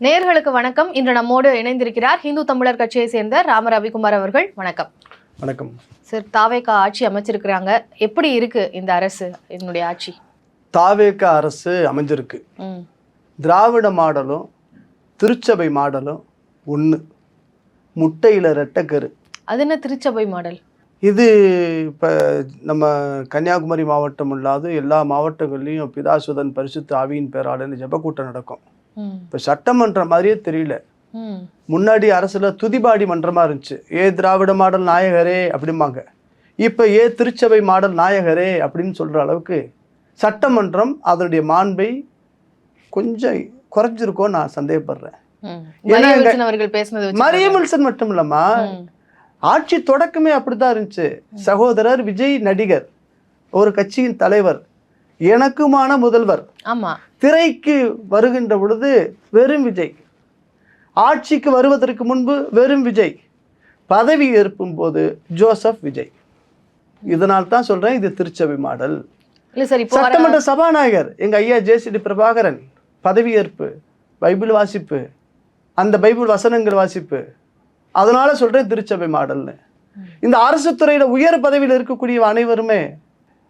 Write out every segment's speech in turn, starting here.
நேயர்களுக்கு வணக்கம். இன்று நம்மோடு இணைந்திருக்கிறார் இந்து தமிழர் கட்சியை சேர்ந்த ராம ரவிக்குமார் அவர்கள். வணக்கம். வணக்கம் சார். தாவேகா ஆட்சி அமைச்சிருக்கிறாங்க. எப்படி இருக்கு இந்த அரசு, என்னுடைய ஆட்சி? தாவேகா அரசு அமைஞ்சிருக்கு. திராவிட மாடலும் திருச்சபை மாடலும் ஒன்று. முட்டையில் ரெட்டக்கரு. அது என்ன திருச்சபை மாடல்? இது இப்போ நம்ம கன்னியாகுமரி மாவட்டம் இல்லாத எல்லா மாவட்டங்கள்லையும் பிதாசுதன் பரிசுத்த ஆவியின் பேராளன்னு ஜெபக்கூட்டம் நடக்கும். இப்போ சட்டமன்றம் மாதிரியே தெரியல. முன்னாடி அரசுல துதிபாடி மன்றமா இருந்துச்சு. திராவிட மாடல் நாயகரே அப்படிம்பாங்க. இப்போ திருச்சபை மாடல் நாயகரே அப்படின்னு சொல்ற அளவுக்கு சட்டமன்றம் அதனுடைய மாண்பை கொஞ்சம் குறைஞ்சிருக்கோன்னு நான் சந்தேகப்படுறேன். மரியம் வில்சன் மட்டும் இல்லம்மா, ஆட்சி தொடக்கமே அப்படித்தான் இருந்துச்சு. சகோதரர் விஜய் நடிகர், ஒரு கட்சியின் தலைவர், எனக்குமான முதல்வர். ஆமா, திரைக்கு வருகின்ற பொழுது வெறும் விஜய், ஆட்சிக்கு வருவதற்கு முன்பு வெறும் விஜய், பதவி ஏற்கும் போது ஜோசப் விஜய். இதனால் தான் சொல்றேன் இது திருச்சபை மாடல். சட்டமன்ற சபாநாயகர் எங்க ஐயா ஜேசிடி பிரபாகரன், பதவி ஏற்பு, பைபிள் வாசிப்பு, அந்த பைபிள் வசனங்கள் வாசிப்பு. அதனால சொல்றேன் திருச்சபை மாடல்னு. இந்த அரசு துறையில உயர் பதவியில் இருக்கக்கூடிய அனைவருமே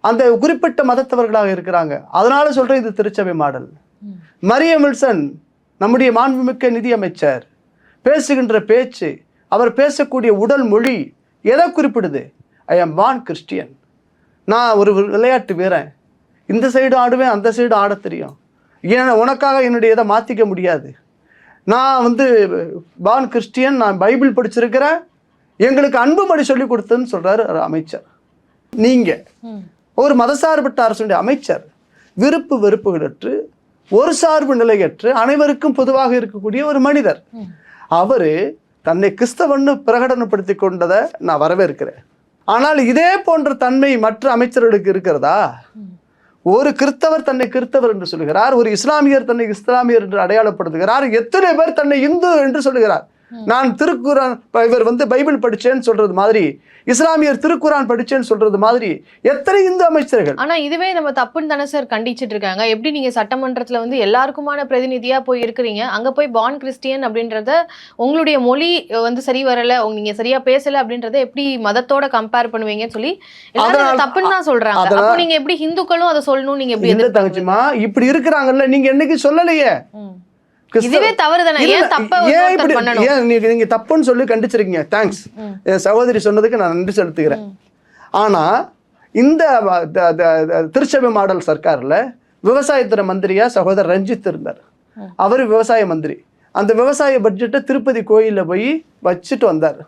அந்த குறிப்பிட்ட மதத்தவர்களாக இருக்கிறாங்க. அதனால சொல்றேன் இது திருச்சபை மாடல். மரியம் வில்சன் நம்முடைய மாண்புமிக்க நிதி அமைச்சர், பேசுகின்ற பேச்சு, அவர் பேசக்கூடிய உடல் மொழி எதை குறிப்பிடுது? ஐ ஆம் பார்ன் கிறிஸ்டியன். நான் ஒரு விளையாட்டு வீரன், இந்த சைடு ஆடுவேன், அந்த சைடு ஆட தெரியும், உனக்காக என்னுடைய இதை மாற்றிக்க முடியாது. நான் பார்ன் கிறிஸ்டியன், நான் பைபிள் படிச்சிருக்கிறேன், எங்களுக்கு அன்பு மொழி சொல்லி கொடுத்தேன்னு சொல்றாரு அமைச்சர். நீங்க ஒரு மதசார்பற்ற அரசுடைய அமைச்சர், விருப்பு வெறுப்புகளற்று, ஒரு சார்பு நிலையற்று, அனைவருக்கும் பொதுவாக இருக்கக்கூடிய ஒரு மனிதர். அவரு தன்னை கிறிஸ்தவன்னு பிரகடனப்படுத்தி கொண்டதை நான் வரவேற்கிறேன். ஆனால் இதே போன்ற தன்மை மற்ற அமைச்சர்களுக்கு இருக்கிறதா? ஒரு கிறிஸ்தவர் தன்னை கிறிஸ்தவர் என்று சொல்லுகிறார், ஒரு இஸ்லாமியர் தன்னை இஸ்லாமியர் என்று அடையாளப்படுத்துகிறார், எத்தனை பேர் தன்னை இந்து என்று சொல்லுகிறார். நான் திருக்குரான், இவர் பைபிள் படிச்சேன்னு சொல்றது மாதிரி, இஸ்லாமியர் திருக்குரான் படிச்சேன்னு சொல்றது மாதிரி எத்தனை இந்து அமைச்சர்கள். ஆனா இதுவே நம்ம தப்புன்னு தானே சார் கண்டிச்சிட்டு இருக்காங்க. எப்படி நீங்க சட்டமன்றத்துல எல்லாருக்குமான பிரதிநிதியா போய் இருக்கிறீங்க, அங்க போய் பார்ன் கிறிஸ்டியன் அப்படின்றத, உங்களுடைய மொழி சரி வரல, நீங்க சரியா பேசல அப்படின்றத எப்படி மதத்தோட கம்பேர் பண்ணுவீங்கன்னு சொல்லி எல்லாரும் தப்புன்னு தான் சொல்றாங்க. அப்போ நீங்க எப்படி ஹிந்துக்களும் அதை சொல்லணும்? நீங்க எப்படி தங்கச்சிமா இப்படி இருக்கிறாங்கல்ல, நீங்க என்னைக்கு சொல்லலையே இதுவே தவறு தானே? நீங்க தப்புன்னு சொல்லி கண்டிச்சிருக்கீங்க. தேங்க்ஸ், என் சகோதரி சொன்னதுக்கு நான் நன்றி செலுத்துகிறேன். ஆனா இந்த திருச்சபை மாடல் சர்க்கார்ல விவசாயத்துறை மந்திரியா சகோதரர் ரஞ்சித் இருந்தார். அவரு விவசாய மந்திரி. அந்த விவசாய பட்ஜெட்டை திருப்பதி கோயில்ல போய் வச்சுட்டு வந்தார்.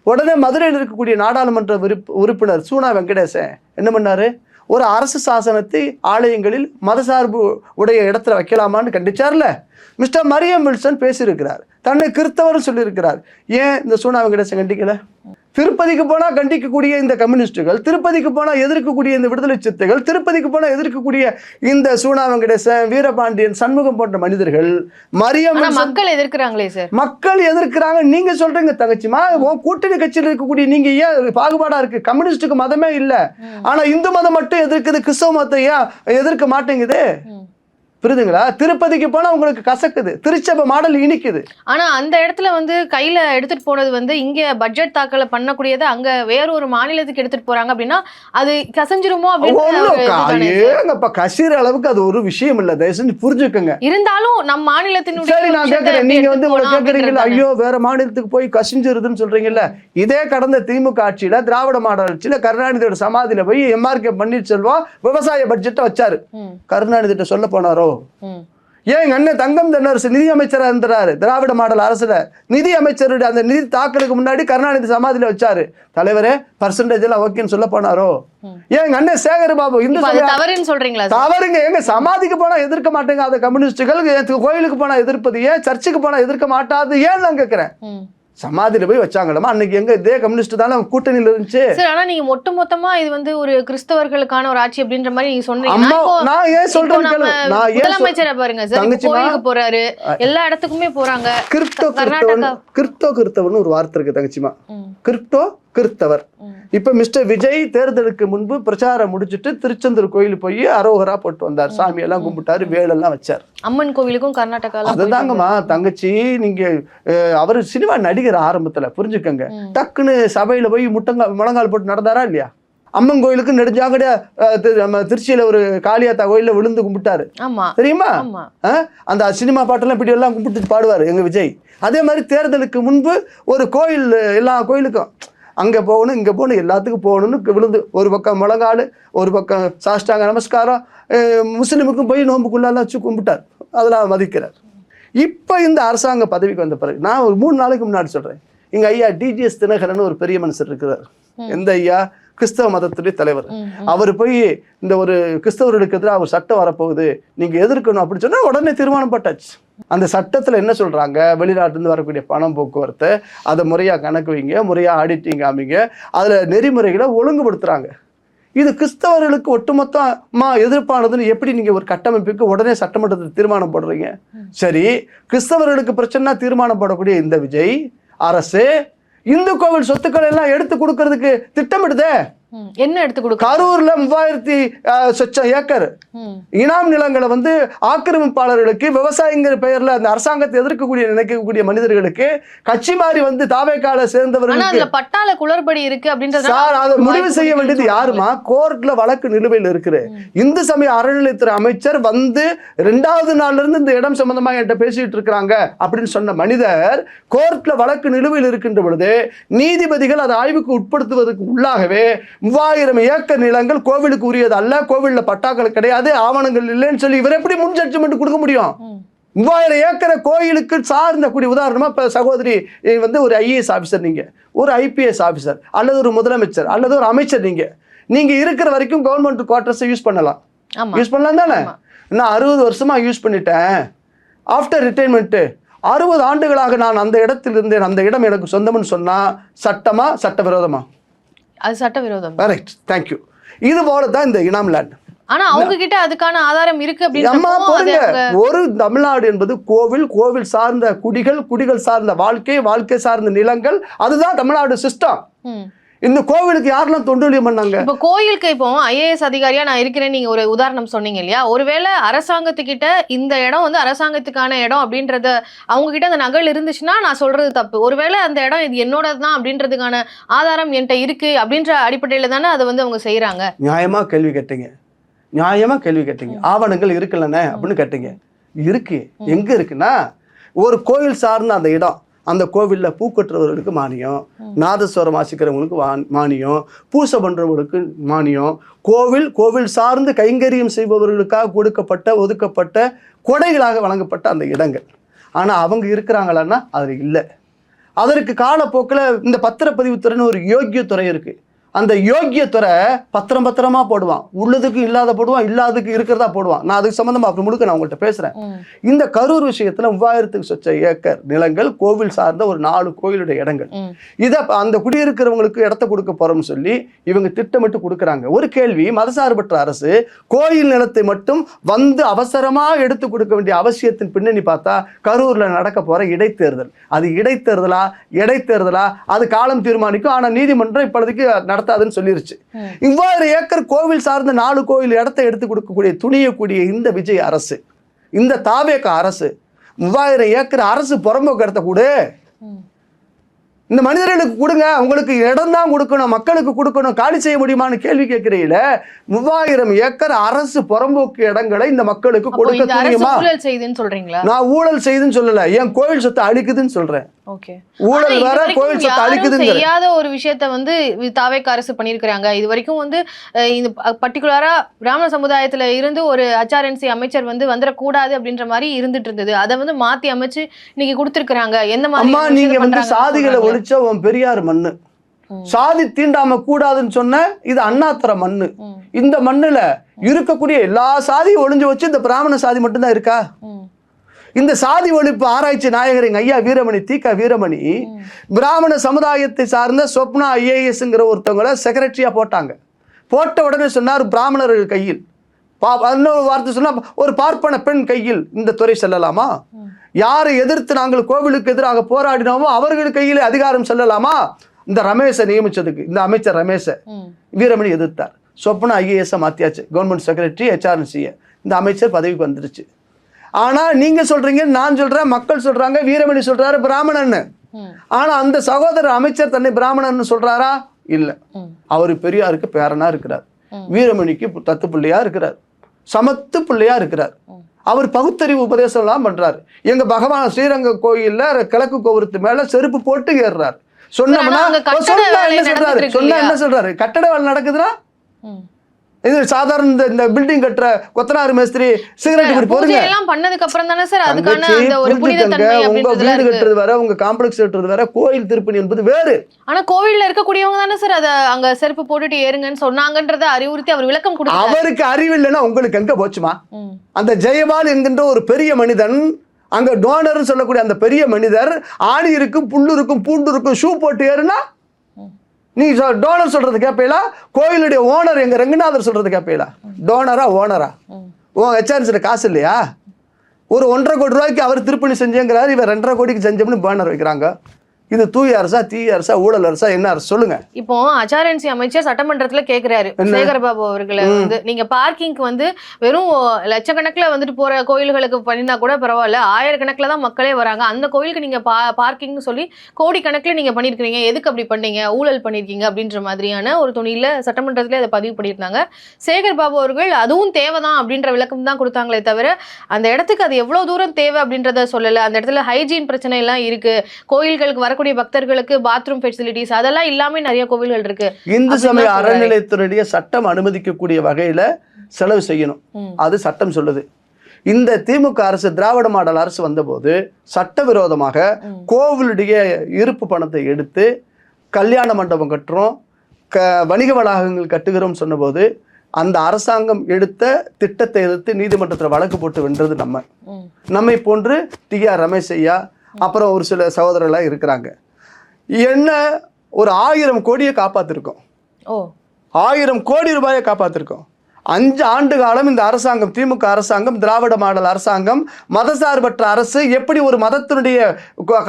உடனே மதுரையில் இருக்கக்கூடிய நாடாளுமன்ற உறுப்பினர் சூனா வெங்கடேசன் என்ன பண்ணாரு? ஒரு அரசு சாசனத்தை ஆலயங்களில் மதசார்பு உடைய இடத்துல வைக்கலாமான்னு கண்டிச்சார்ல. மிஸ்டர் மரியம் வில்சன் பேசியிருக்கிறார், தன்னை கிறிஸ்தவர் சொல்லியிருக்கிறார். ஏன் இந்த சூனா வெங்கடேசன் கண்டிக்கல? திருப்பதிக்கு போனா கண்டிக்கக்கூடிய இந்த கம்யூனிஸ்டுகள், திருப்பதிக்கு போனா எதிர்க்கக்கூடிய இந்த விடுதலை சிறுத்தைகள், திருப்பதிக்கு போனா எதிர்க்கக்கூடிய இந்த சூனா வெங்கடேசன், வீரபாண்டியன், சண்முகம் போன்ற மனிதர்கள், மரியம் மக்கள் எதிர்க்கிறாங்களே சார். மக்கள் எதிர்க்கிறாங்க நீங்க சொல்றீங்க தங்கச்சிமா. கூட்டணி கட்சியில் இருக்கக்கூடிய நீங்க ஏன் பாகுபாடா இருக்கு? கம்யூனிஸ்டுக்கு மதமே இல்ல, ஆனா இந்து மதம் மட்டும் எதிர்க்குது, கிறிஸ்தவ மதத்தை ஏன் எதிர்க்க மாட்டேங்குது? புரியுதுங்களா? திருப்பதிக்கு போனா உங்களுக்கு கசக்குது, திருச்சபை மாடல் இனிக்குது. ஆனா அந்த இடத்துல கையில எடுத்துட்டு போனது இங்க பட்ஜெட் தாக்கல பண்ணக்கூடியது அங்க வேற ஒரு மாநிலத்துக்கு எடுத்துட்டு போறாங்க அப்படின்னா அது கசஞ்சிருமோ அப்படின்னு கசிற அளவுக்கு அது ஒரு விஷயம் இல்ல. தயவு செஞ்சு புரிஞ்சுக்கோங்க. இருந்தாலும் நம் மாநிலத்தினுடைய சரி, நான் கேட்கிறேன், நீங்க கேட்கறீங்கல்ல, ஐயோ வேற மாநிலத்துக்கு போய் கசிஞ்சிருதுன்னு சொல்றீங்கல்ல. இதே கடந்த திமுக ஆட்சியில, திராவிட மாடல் ஆட்சியில கருணாநிதியோட சமாதியில போய் எம்ஆர்கே பன்னீர்செல்வம் விவசாய பட்ஜெட்டை வச்சாரு. கருணாநிதிட்ட சொல்ல போனாரோ? ஏன் எங்க அண்ணன் தங்கம் தென்னரசு நிதி அமைச்சரா இருந்தாரு திராவிட மாடல் அரசுல. நிதி அமைச்சருடைய அந்த நிதி தாக்கலுக்கு முன்னாடி கருணாநிதி சமாதியில வச்சாரு. தலைவரே பர்சன்டேஜ் எல்லாம் ஓகேன்னு சொல்ல போனாரோ? ஏன் எங்க அண்ணன் சேகர் பாபு இந்து தவறுன்னு சொல்றீங்களா? தவறுங்க. எங்க சமாதிக்கு போனா எதிர்க்க மாட்டேங்க அது கம்யூனிஸ்டுகள், கோயிலுக்கு போனா எதிர்ப்பது ஏன், சர்ச்சுக்கு போனா எதிர்க்க மாட்டாது ஏன் நான் கேட்கிறேன். சமாதியில போய் வச்சாங்களா? அன்னைக்கு எங்க இதே கம்யூனிஸ்ட் தானே கூட்டணியில இருந்துச்சு. சரி, ஆனா நீங்க மொத்தமா இது ஒரு கிறிஸ்தவர்களுக்கான ஒரு ஆட்சி அப்படின்ற மாதிரி நீங்க சொன்னீங்க. நான் ஏன் சொல்றேன், முதலமைச்சரை பாருங்க சார், கோயிலுக்கு போறாரு, எல்லா இடத்துக்குமே போறாங்க. கிறிஸ்தவன் ஒரு வார்த்தை இருக்கு தங்கச்சிமா. கிறிஸ்தவர் இப்ப மிஸ்டர் விஜய் தேர்தலுக்கு முன்பு பிரச்சாரம் முடிச்சுட்டு திருச்செந்தூர் கோயில் போய் அரோகரா போட்டு வந்தார், சாமி எல்லாம் கும்பிட்டாரு, வேலெல்லாம் வச்சார். அம்மன் கோவிலுக்கும் கர்நாடகால அதுதாங்கம்மா தங்கச்சி, நீங்க அவரு சினிமா நடிகர் ஆரம்பத்துல, புரிஞ்சுக்கங்க. டக்குன்னு சபையில போய் முழங்கால் போட்டு நடந்தாரா இல்லையா? அம்மன் கோயிலுக்கு நெடுஞ்சாங்கடியா நம்ம திருச்சியில ஒரு காளியாத்தா கோயில்ல விழுந்து கும்பிட்டாரு தெரியுமா? அந்த சினிமா பாட்டெல்லாம் இப்படி எல்லாம் கும்பிட்டு பாடுவாரு எங்க விஜய். அதே மாதிரி தேர்தலுக்கு முன்பு ஒரு கோயில், எல்லா கோயிலுக்கும் அங்கே போகணும் இங்கே போகணும் எல்லாத்துக்கும் போகணும்னு விழுந்து, ஒரு பக்கம் முழங்கால், ஒரு பக்கம் சாஷ்டாங்க நமஸ்காரம், முஸ்லீமுக்கும் போய் நோம்புக்குள்ளால வச்சு கும்பிட்டார், அதெல்லாம் மதிக்கிறார். இப்போ இந்த அரசாங்க பதவிக்கு வந்த பிறகு நான் ஒரு 3 நாளைக்கு முன்னாடி சொல்கிறேன், எங்கள் ஐயா டிஜிஎஸ் தினகரன் ஒரு பெரிய மனுஷர் இருக்கிறார். எந்த ஐயா? கிறிஸ்தவ மதத்துடைய தலைவர். அவர் போய் இந்த ஒரு கிறிஸ்தவர்களுக்கு எதிராக ஒரு சட்டம் வரப்போகுது, நீங்கள் எதிர்க்கணும் அப்படின்னு சொன்னால் உடனே தீர்மானம் போட்டாச்சு. அந்த சட்டத்தில் என்ன சொல்கிறாங்க? வெளிநாட்டிலேருந்து வரக்கூடிய பணம் போக்குவரத்து அதை முறையாக கணக்கு வைங்க, முறையாக ஆடிட்டிங் காமிங்க, அதில் நெறிமுறைகளை ஒழுங்குபடுத்துகிறாங்க. இது கிறிஸ்தவர்களுக்கு ஒட்டுமொத்தமாக எதிர்ப்பானதுன்னு எப்படி நீங்கள் ஒரு கட்டமைப்புக்கு உடனே சட்டமன்றத்தில் தீர்மானம் போடுறீங்க? சரி, கிறிஸ்தவர்களுக்கு பிரச்சனை தீர்மானம் போடக்கூடிய இந்த விஜய் அரசு இந்து கோவில் சொத்துக்களை எல்லாம் எடுத்து கொடுக்கறதுக்கு திட்டமிடுதே. என்ன எடுத்து கொடுக்க? கரூர்ல 3000 ஏக்கர் இனாம் நிலங்களை வந்து ஆக்கிரமிப்பாளர்களுக்கு, விவசாயிங்கிற பெயர்ல அந்த அரசாங்கத்தை எதிர்க்கக்கூடிய நினைக்கக்கூடிய மனிதர்களுக்கு, கட்சி மாறி வந்து தாவேக்கால சேர்ந்தவர்களுக்கு பட்டாள குளறுபடி இருக்கு அப்படின்றது சார், அதை முடிவு செய்ய வேண்டியது யாருமா? கோர்ட்ல வழக்கு நிலுவையில் இருக்குது. இந்து சமய அறநிலையத்துறை அமைச்சர் வந்து 2வது நாள்ல இருந்து இந்த இடம் சம்பந்தமா என்கிட்ட பேசிட்டு இருக்கிறாங்க அப்படின்னு சொன்ன மனிதர் கோர்ட்ல வழக்கு நிலுவையில் இருக்கின்ற பொழுது நீதிபதிகள் அதை ஆய்வுக்கு உட்படுத்துவதற்கு உள்ளாகவே 3000 ஏக்கர் நிலங்கள் கோவிலுக்கு உரியது அல்ல, கோவில்ல பட்டாக்கள் கிடையாது, ஆவணங்கள் இல்லைன்னு சொல்லி இவர் எப்படி முன் ஜட்ஜ்மெண்ட் கொடுக்க முடியும்? 3000 ஏக்கரை கோயிலுக்கு சார்ந்த கூடிய, உதாரணமா இப்ப சகோதரி வந்து ஒரு IAS ஆபிசர், நீங்க ஒரு IPS ஆபிசர் அல்லது ஒரு முதலமைச்சர் அல்லது ஒரு அமைச்சர், நீங்க இருக்கிற வரைக்கும் கவர்மெண்ட் குவார்டர்ஸ் யூஸ் பண்ணலாம் தானே? நான் 60 வருஷமா யூஸ் பண்ணிட்டேன். ஆஃப்டர் ரிட்டைர்மெண்ட் 60 ஆண்டுகளாக நான் அந்த இடத்தில் இருந்தேன், அந்த இடம் எனக்கு சொந்தம்னு சொன்னா சட்டமா சட்டவிரோதமா? அது சட்டவிரோதம். Correct, thank you. இது போல தான் இந்த இனாம் லேண்ட். ஆனா அவங்க கிட்ட அதுக்கான ஆதாரம் இருக்கு அப்படின்னு ஒரு தமிழ்நாடு என்பது கோவில், கோவில் சார்ந்த குடிகள், குடிகள் சார்ந்த வாழ்க்கை, வாழ்க்கை சார்ந்த நிலங்கள், அதுதான் தமிழ்நாடு சிஸ்டம். இந்த கோவிலுக்கு யாரெல்லாம் தொண்டுலியம் பண்ணாங்க? இப்ப கோயிலுக்கு இப்போ IAS அதிகாரியா நான் இருக்கிறேன் நீங்க ஒரு உதாரணம் சொன்னீங்க இல்லையா? ஒருவேளை அரசாங்கத்துக்கிட்ட இந்த இடம் வந்து அரசாங்கத்துக்கான இடம் அப்படின்றத அவங்க கிட்ட அந்த நகல் இருந்துச்சுன்னா நான் சொல்றது தப்பு. ஒருவேளை அந்த இடம் இது என்னோடதுதான் அப்படின்றதுக்கான ஆதாரம் என்கிட்ட இருக்கு அப்படின்ற அடிப்படையில தானே அதை வந்து அவங்க செய்யறாங்க. நியாயமா கேள்வி கேட்டீங்க, நியாயமா கேள்வி கேட்டீங்க. ஆவணங்கள் இருக்குல்லண்ணே அப்படின்னு கேட்டீங்க. இருக்கு. எங்க இருக்குன்னா, ஒரு கோயில் சார்ந்த அந்த இடம், அந்த கோவிலில் பூக்கட்டுறவர்களுக்கு மானியம், நாதஸ்வரம் வாசிக்கிறவங்களுக்கு மானியம், பூசை பண்ணுறவங்களுக்கு மானியம், கோவில் சார்ந்து கைங்கரியம் செய்பவர்களுக்காக கொடுக்கப்பட்ட ஒதுக்கப்பட்ட கொடைகளாக வழங்கப்பட்ட அந்த இடங்கள். ஆனால் அவங்க இருக்கிறாங்களான்னா அது இல்லை. அதற்கு காலப்போக்கில் இந்த பத்திரப்பதிவுத்துறைன்னு ஒரு யோக்கியத்துறை இருக்குது. அந்த யோக்கியத்துறை பத்திரமா போடுவான், உள்ளதுக்கு இல்லாத போடுவான், இல்லாததுக்கு இருக்கிறதா போடுவான். நான் அதுக்கு சம்பந்தமா அப்படி முழுக்க நான் உங்கள்கிட்ட பேசுறேன். இந்த கரூர் விஷயத்துல 3000 ஏக்கர் நிலங்கள் கோவில் சார்ந்த ஒரு 4 கோயிலுடைய இடங்கள், இதை அந்த குடியிருக்கிறவங்களுக்கு இடத்த கொடுக்க போறோம்னு சொல்லி இவங்க திட்டமிட்டு கொடுக்குறாங்க. ஒரு கேள்வி, மதசார்பற்ற அரசு கோயில் நிலத்தை மட்டும் வந்து அவசரமா எடுத்து கொடுக்க வேண்டிய அவசியத்தின் பின்னணி பார்த்தா கரூர்ல நடக்க போற இடைத்தேர்தல். அது இடைத்தேர்தலா அது காலம் தீர்மானிக்கும். ஆனா நீதிமன்றம் இப்பொழுதுக்கு நடத்தாதுன்னு சொல்லிருச்சு. 3000 ஏக்கர் கோவில் சார்ந்த 4 கோயில் இடத்தை எடுத்து கொடுக்கக்கூடிய துணியக்கூடிய இந்த விஜய் அரசு, இந்த தாவேக அரசு 3000 ஏக்கர் அரசு புறம்போக்கு இடத்த கூட இந்த மனிதர்களுக்கு கொடுங்க, உங்களுக்கு இடம் தான் கொடுக்கணும், மக்களுக்கு கொடுக்கணும், காலி செய்ய முடியுமான்னு கேள்வி கேட்கிறீங்கள. 3000 ஏக்கர் அரசு புறம்போக்கு இடங்களை இந்த மக்களுக்கு கொடுக்க முடியுமா? நான் ஊழல் செய்துன்னு சொல்லல, என் கோவில் சொத்தை அழிக்குதுன்னு சொல்றேன். ஊழல் வேற, கோவில் சொத்தை அழிக்குதுன்னு செய்யாத ஒரு விஷயத்த வந்து தாவேக அரசு பண்ணிருக்காங்க. இது வரைக்கும் வந்து இந்த பர்டிகுலரா பிராமண சமுதாயத்துல இருந்து ஒரு HRNC அமைச்சர் வந்து வந்துடக்கூடாது அப்படின்ற மாதிரி இருந்துட்டு இருந்தது. அதை வந்து மாத்தி அமைச்சு இன்னைக்கு கொடுத்திருக்காங்க. எந்த மாதிரி நீங்க வந்து சாதிகளை ஒழிச்ச பெரியார் மண்ணு, சாதி தீண்டாம கூடாதுன்னு சொன்ன இது அண்ணாத்துறை மண்ணு. இந்த மண்ணுல இருக்கக்கூடிய எல்லா சாதியும் ஒளிஞ்சு வச்சு இந்த பிராமண சாதி மட்டும்தான் இருக்கா? இந்த சாதி ஒழிப்பு ஆராய்ச்சி நாயகர் எங்க ஐயா வீரமணி, தீகா வீரமணி, பிராமண சமுதாயத்தை சார்ந்த சொப்னா IASங்கிற ஒருத்தவங்களை செக்ரட்டரியா போட்டாங்க. போட்ட உடனே சொன்னார், பிராமணர்கள் கையில், இன்னொரு வார்த்தை சொன்னா ஒரு பார்ப்பன பெண் கையில் இந்த துறை செல்லலாமா? யாரை எதிர்த்து நாங்கள் கோவிலுக்கு எதிராக போராடினோமோ அவர்கள் கையில் அதிகாரம் செல்லலாமா? இந்த ரமேஷை நியமிச்சதுக்கு, இந்த அமைச்சர் ரமேஷை வீரமணி எதிர்த்தார். சொப்பனா IAS மாத்தியாச்சு, கவர்மெண்ட் செக்ரட்டரி HRNC. இந்த அமைச்சர் பதவிக்கு வந்துருச்சு. ஆனா நீங்க சொல்றீங்க, நான் சொல்றேன், மக்கள் சொல்றாங்க, வீரமணி சொல்றாரு பிராமணன். ஆனா அந்த சகோதரர் அமைச்சர் தன்னை பிராமணன் சொல்றாரா? இல்ல. அவரு பெரியாருக்கு பேரனா இருக்கிறார், வீரமணிக்கு தத்து பிள்ளையா இருக்கிறார், சமத்து பிள்ளையா இருக்கிறார். அவர் பகுத்தறிவு உபதேசம் எல்லாம் பண்றாரு. எங்க பகவான் ஸ்ரீரங்க கோயில்ல கிழக்கு கோபுரத்து மேல செருப்பு போட்டு ஏறுறாரு. சொன்னோம்னா என்ன சொல்றாரு? கட்டட வேலை நடக்குதுன்னா இது சாதாரண இந்த பில்டிங் கட்டுற கொத்தனார் மேஸ்திரி சிகரெட் குடி போறீங்க எல்லாம் பண்ணதுக்கு அப்புறம் தானே சார் அதுக்கான அந்த ஒரு புனித தன்மை உங்க அப்படின்றதுல வீடு இருக்கு. கட்டுறது வேற, உங்க காம்ப்ளெக்ஸ் கட்டுறது வேற, கோயில் திருப்பணி என்பது வேறு. ஆனா கோவில்ல இருக்கக்கூடியவங்க தானே சார் அத அங்க செருப்பு போட்டுட்டு ஏறுங்கன்னு சொன்னாங்கன்றத அறிவுறுத்தி அவர் விளக்கம் கொடுத்தாரு. அவருக்கு அறிவு இல்லைன்னா உங்களுக்கு எங்க போச்சுமா? அந்த ஜெயபால் என்கின்ற ஒரு பெரிய மனிதன், அங்க டோனர் சொல்லக்கூடிய அந்த பெரிய மனிதர், ஆணி இருக்கும், புல்லு இருக்கும், பூண்டு இருக்கும், ஷூ போட்டு ஏறுனா நீ டோனர் சொல்றது கேட்பீங்களா? கோயிலுடைய ஓனர் எங்க ரங்கநாதர் சொல்றது கேட்பீங்களா? டோனரா ஓனரா? HRNC காசு இல்லையா? ஒரு 1.5 கோடி ரூபாய்க்கு அவர் திருப்பணி செஞ்சேங்கிறாரு, இவர் 2.5 கோடிக்கு செஞ்சோம்னு பேனர் வைக்கிறாங்க. இது தூய அரசா, தீய அரசா, ஊழல் அரசா, என்ன அரசு சொல்லுங்க? இப்போ HRNC அமைச்சர் சட்டமன்றத்துல கேக்குறாரு சேகர்பாபு அவர்களை வந்து, நீங்க பார்க்கிங்க்கு வந்து வெறும் லட்சக்கணக்கில் வந்துட்டு போற கோயில்களுக்கு பண்ணினா கூட பரவாயில்ல, ஆயிரக்கணக்கில் தான் மக்களே வராங்க, அந்த கோயிலுக்கு நீங்க பார்க்கிங்னு சொல்லி கோடிக்கணக்கில் நீங்க பண்ணிருக்கீங்க, எதுக்கு அப்படி பண்ணீங்க, ஊழல் பண்ணிருக்கீங்க அப்படின்ற மாதிரியான ஒரு துணியில சட்டமன்றத்துல அதை பதிவு பண்ணியிருந்தாங்க. சேகர்பாபு அவர்கள் அதுவும் தேவைதான் அப்படின்ற விளக்கம் தான் கொடுத்தாங்களே தவிர அந்த இடத்துக்கு அது எவ்வளவு தூரம் தேவை அப்படின்றத சொல்லல. அந்த இடத்துல ஹைஜீன் பிரச்சனை எல்லாம் இருக்கு, கோயில்களுக்கு வர பக்தர்களுக்கு பாத்ரூம் ஃபெசிலிட்டிஸ் அதெல்லாம் இல்லாம நிறைய கோவில்கள் இருக்கு. இந்து சமய அறநிலையத்துடைய சட்டம் அனுமதிக்கக்கூடிய வகையில செலவு செய்யணும், அது சட்டம் சொல்லுது. இந்த திமுக அரசு, திராவிட மாடல் அரசு வந்தபோது சட்டவிரோதமாக கோவிலுடைய இருப்பு பணத்தை எடுத்து கல்யாண மண்டபம் கட்டுறோம், வணிக வளாகங்கள் கட்டுகிறோம் சொன்னபோது அந்த அரசாங்கம் எடுத்த திட்டத்தை எதிர்த்து நீதிமன்றத்தில் வழக்கு போட்டு வென்றது நம்மை போன்று TR ரமேஷ் ஐயா, அப்புறம் ஒரு சில சகோதரர்களாக இருக்கிறாங்க. என்ன ஒரு 1000 கோடியை காப்பாத்திருக்கோம், 1000 கோடி ரூபாயை காப்பாத்திருக்கோம். 5 ஆண்டு காலம் இந்த அரசாங்கம், திமுக அரசாங்கம், திராவிட மாடல் அரசாங்கம், மதசார்பற்ற அரசு எப்படி ஒரு மதத்தினுடைய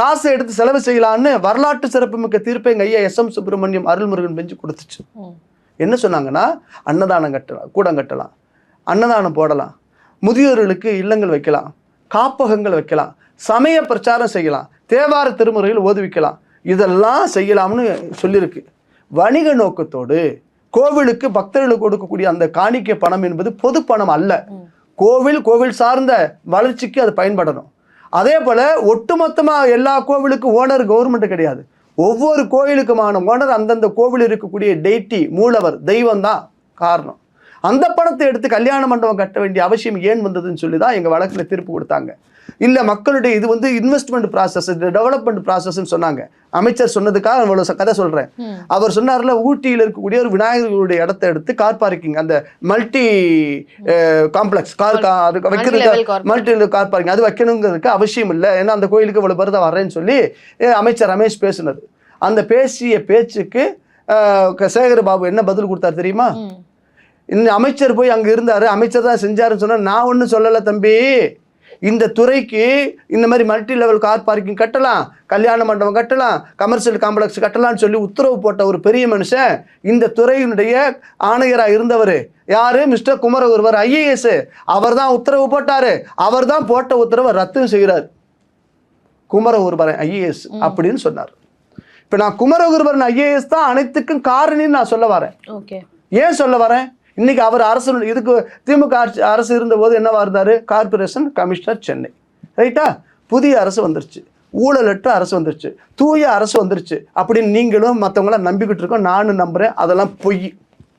காசை எடுத்து செலவு செய்யலான்னு வரலாற்று சிறப்புமிக்க தீர்ப்பை எங்க ஐயா SM சுப்பிரமணியம் அருள்முருகன் பெஞ்சு கொடுத்துச்சு. என்ன சொன்னாங்கன்னா, அன்னதானம் கட்டலாம், கூடம் கட்டலாம், அன்னதானம் போடலாம், முதியோர்களுக்கு இல்லங்கள் வைக்கலாம், காப்பகங்கள் வைக்கலாம், சமய பிரச்சாரம் செய்யலாம், தேவார திருமுறையில் ஓதுவிக்கலாம், இதெல்லாம் செய்யலாம்னு சொல்லியிருக்கு. வணிக நோக்கத்தோடு கோவிலுக்கு பக்தர்களுக்கு கொடுக்கக்கூடிய அந்த காணிக்கை பணம் என்பது பொது பணம் அல்ல, கோவில் சார்ந்த வளர்ச்சிக்கு அது பயன்படணும். அதே போல ஒட்டுமொத்தமா எல்லா கோவிலுக்கும் ஓனர் கவர்மெண்ட் கிடையாது, ஒவ்வொரு கோயிலுக்குமான ஓனர் அந்தந்த கோவில் இருக்கக்கூடிய டெய்டி, மூலவர், தெய்வம் தான் காரணம். அந்த பணத்தை எடுத்து கல்யாண மண்டபம் கட்ட வேண்டிய அவசியம் ஏன் வந்ததுன்னு சொல்லி தான் எங்க வழக்குல தீர்ப்பு கொடுத்தாங்க. இல்ல மக்களுடைய இது வந்து இன்வெஸ்ட்மெண்ட் ப்ராசஸ், டெவலப்மெண்ட் ப்ராசஸ்ன்னு சொன்னாங்க. அமைச்சர் சொன்னதுக்காக அவ்வளவு கதை சொல்றேன். அவர் சொன்னார்ல, ஊட்டியில் இருக்கக்கூடிய ஒரு விநாயகருடைய இடத்தை எடுத்து கார் பார்க்கிங், அந்த மல்டி காம்ப்ளெக்ஸ் கார் வைக்கிறதுக்கு, மல்டி கார் பார்க்கிங் அது வைக்கணுங்கிறதுக்கு அவசியம் இல்லை, ஏன்னா அந்த கோயிலுக்கு இவ்வளவு பேர் தான் வர்றேன்னு சொல்லி அமைச்சர் ரமேஷ் பேசினது. அந்த பேசிய பேச்சுக்கு சேகர்பாபு என்ன பதில் கொடுத்தாரு தெரியுமா? இன்னும் அமைச்சர் போய் அங்க இருந்தாரு, அமைச்சர் தான் செஞ்சாருன்னு சொன்னா, நான் ஒன்றும் சொல்லலை தம்பி, இந்த துறைக்கு இந்த மாதிரி மல்டி லெவல் கார் பார்க்கிங் கட்டலாம், கல்யாண மண்டபம் கட்டலாம், கமர்ஷியல் காம்ப்ளெக்ஸ் கட்டலாம்னு சொல்லி உத்தரவு போட்ட ஒரு பெரிய மனுஷன், இந்த துறையினுடைய ஆணையராக இருந்தவர் யாரு? Mister Kumaragurupara IAS. அவர் தான் உத்தரவு போட்டாரு, அவர் தான் போட்ட உத்தரவை ரத்து செய்கிறார், குமரகுருபரன் IAS அப்படின்னு சொன்னார். இப்ப நான் குமரகுருபரன் IAS தான் அனைத்துக்கும் காரணின்னு நான் சொல்ல வரேன். ஏன் சொல்ல வரேன்? இன்னைக்கு அவர் அரசு, இதுக்கு திமுக அரசு இருந்தபோது என்னவா இருந்தாரு? கார்பரேஷன் கமிஷனர் சென்னை, ரைட்டா? புதிய அரசு வந்துருச்சு, ஊழலற்ற அரசு வந்துருச்சு, தூய அரசு வந்துருச்சு அப்படின்னு நீங்களும் மற்றவங்களாம் நம்பிக்கிட்டு இருக்கோம், நானும் நம்புறேன். அதெல்லாம்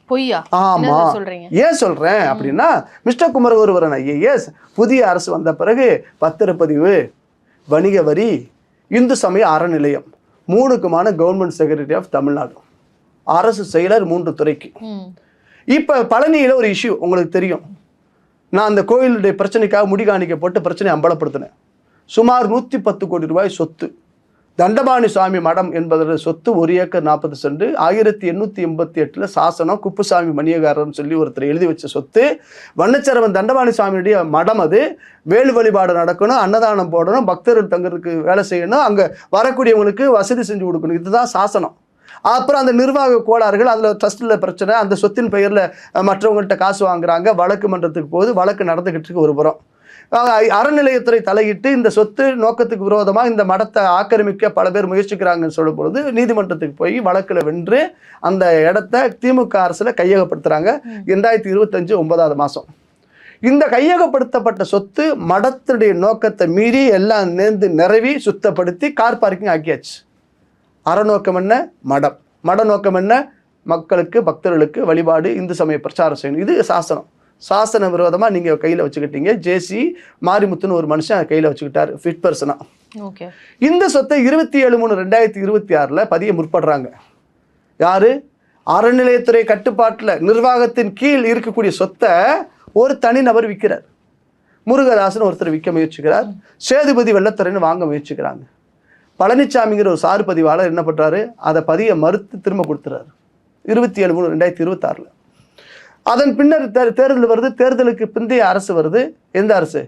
பொய்யா? ஆமா. ஏன் சொல்றேன் அப்படின்னா, மிஸ்டர் குமரகுருபரன் IAS புதிய அரசு வந்த பிறகு பத்திரப்பதிவு, வணிக வரி, இந்து சமய அறநிலையம் 3க்குமான கவர்மெண்ட் செக்ரட்டரி ஆஃப் தமிழ்நாடு, அரசு செயலர் 3 துறைக்கு. இப்போ பழனியில் ஒரு இஷ்யூ உங்களுக்கு தெரியும், நான் அந்த கோயிலுடைய பிரச்சனைக்காக முடிகாணிக்க போட்டு பிரச்சனை அம்பலப்படுத்தினேன். சுமார் 110 கோடி ரூபாய் சொத்து, தண்டபாணி சுவாமி மடம் என்பதோட சொத்து 1 ஏக்கர் 40 சென்ட், 1888 சாசனம், குப்புசாமி மணியகாரர்னு சொல்லி ஒருத்தர் எழுதி வச்ச சொத்து. வண்ணச்சரவன் தண்டபாணி சுவாமியுடைய மடம் அது, வேலு வழிபாடு நடக்கணும், அன்னதானம் போடணும், பக்தர்கள் தங்கிறதுக்கு வேலை செய்யணும், அங்கே வரக்கூடியவங்களுக்கு வசதி செஞ்சு கொடுக்கணும், இதுதான் சாசனம். அப்புறம் அந்த நிர்வாக கோளாறுகள், அதில் ட்ரஸ்ட்டில் பிரச்சனை, அந்த சொத்தின் பெயரில் மற்றவங்கள்ட்ட காசு வாங்குறாங்க, வழக்கு மன்றத்துக்கு போகுது, வழக்கு நடந்துக்கிட்டு இருக்கு. ஒரு புறம் அறநிலையத்துறை தலையிட்டு இந்த சொத்து நோக்கத்துக்கு விரோதமாக இந்த மடத்தை ஆக்கிரமிக்க பல பேர் முயற்சிக்கிறாங்கன்னு சொல்லும் பொழுது நீதிமன்றத்துக்கு போய் வழக்கில் வென்று அந்த இடத்த திமுக அரசுல கையகப்படுத்துறாங்க 2025 9வது மாதம். இந்த கையகப்படுத்தப்பட்ட சொத்து மடத்துடைய நோக்கத்தை மீறி எல்லாம் நேர்ந்து நிறவி சுத்தப்படுத்தி கார் பார்க்கிங் ஆக்கியாச்சு. அறநோக்கம் என்ன? மடம். மட நோக்கம் என்ன? மக்களுக்கு, பக்தர்களுக்கு வழிபாடு, இந்து சமய பிரச்சாரம் செய்யணும். இது சாசனம். சாசன விரோதமாக நீங்கள் கையில் வச்சுக்கிட்டீங்க. ஜேசி மாரிமுத்துன்னு ஒரு மனுஷன் கையில் வச்சுக்கிட்டார் ஃபிட் பர்சனாக. ஓகே. இந்த சொத்தை 27/3/2026 பதிய முற்படுறாங்க. யாரு? அறநிலையத்துறை கட்டுப்பாட்டில் நிர்வாகத்தின் கீழ் இருக்கக்கூடிய சொத்தை ஒரு தனிநபர் விற்கிறார். முருகதாசன் ஒருத்தர் விற்க முயற்சிக்கிறார். சேதுபதி வெள்ளத்துறைன்னு வாங்க முயற்சிக்கிறாங்க. பழனிசாமிங்கிற ஒரு சாறு பதிவாளர் என்ன பண்ணுறாரு? அதை பதிய மறுத்து திரும்ப கொடுத்துறாரு 27/3/2026. அதன் பின்னர் தேர்தல் வருது. தேர்தலுக்கு பிந்தைய அரசு வருது. எந்த அரசு?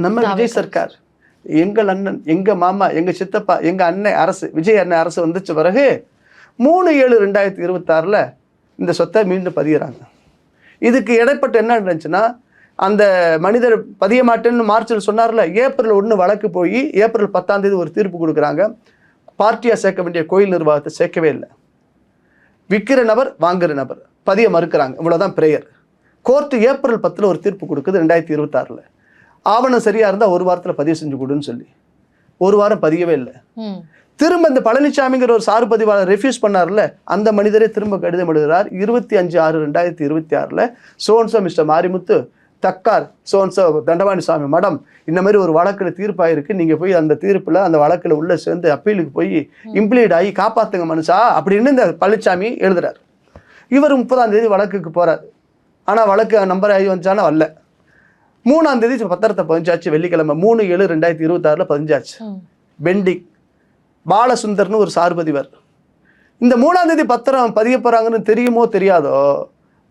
நம்ம விஜய் சர்க்கார். எங்கள் அண்ணன், எங்க மாமா, எங்க சித்தப்பா, எங்க அண்ணன் அரசு, விஜய் அண்ணன் அரசு வந்துச்சு. பிறகு 3/7/2026 இந்த சொத்தை மீண்டும் பதிகிறாங்க. இதுக்கு இடைப்பட்டு என்ன இருந்துச்சுன்னா, அந்த மனிதர் பதிய மாட்டேன்னு மார்ச்சில் சொன்னார்ல, ஏப்ரல் 1 வழக்கு போய் ஏப்ரல் 10 ஒரு தீர்ப்பு கொடுக்குறாங்க. பார்ட்டியாக சேர்க்க வேண்டிய கோயில் நிர்வாகத்தை சேர்க்கவே இல்லை. விற்கிற நபர், வாங்குற நபர் பதிய மறுக்கிறாங்க. இவ்வளோதான் பிரேயர். கோர்ட்டு ஏப்ரல் 10 ஒரு தீர்ப்பு கொடுக்குது 2026. ஆவணம் சரியாக இருந்தால் ஒரு வாரத்தில் பதிவு செஞ்சு கொடுன்னு சொல்லி ஒரு வாரம் பதியவே இல்லை. திரும்ப இந்த பழனிசாமிங்கிற ஒரு சாறு பதிவாளர் ரெஃப்யூஸ் பண்ணார்ல, அந்த மனிதரே திரும்ப கடிதம் எழுதுகிறார் 25/6/2026. சோன்சோ மிஸ்டர் மாரிமுத்து தக்கார் சோன்சோ தண்டபாணி சுவாமி மடம் இந்த மாதிரி ஒரு வழக்கில் தீர்ப்பாயிருக்கு. நீங்கள் போய் அந்த தீர்ப்பில் அந்த வழக்கில் உள்ளே சேர்ந்து அப்பீலுக்கு போய் இம்ப்ளீட் ஆகி காப்பாற்றுங்க மனுஷா அப்படின்னு இந்த பழனிசாமி எழுதுறார். இவர் 30ஆம் தேதி வழக்குக்கு போகிறார். ஆனால் வழக்கு நம்பர் ஆகி வந்துச்சானா வரல. 3ஆம் தேதி பத்திரத்தை பதிஞ்சாச்சு. வெள்ளிக்கிழமை 3/7/2026 பதிஞ்சாச்சு. பெண்டிங். பாலசுந்தர்னு ஒரு சார்பதிவர். இந்த 3ஆம் தேதி பத்திரம் பதிய போகிறாங்கன்னு தெரியுமோ தெரியாதோ,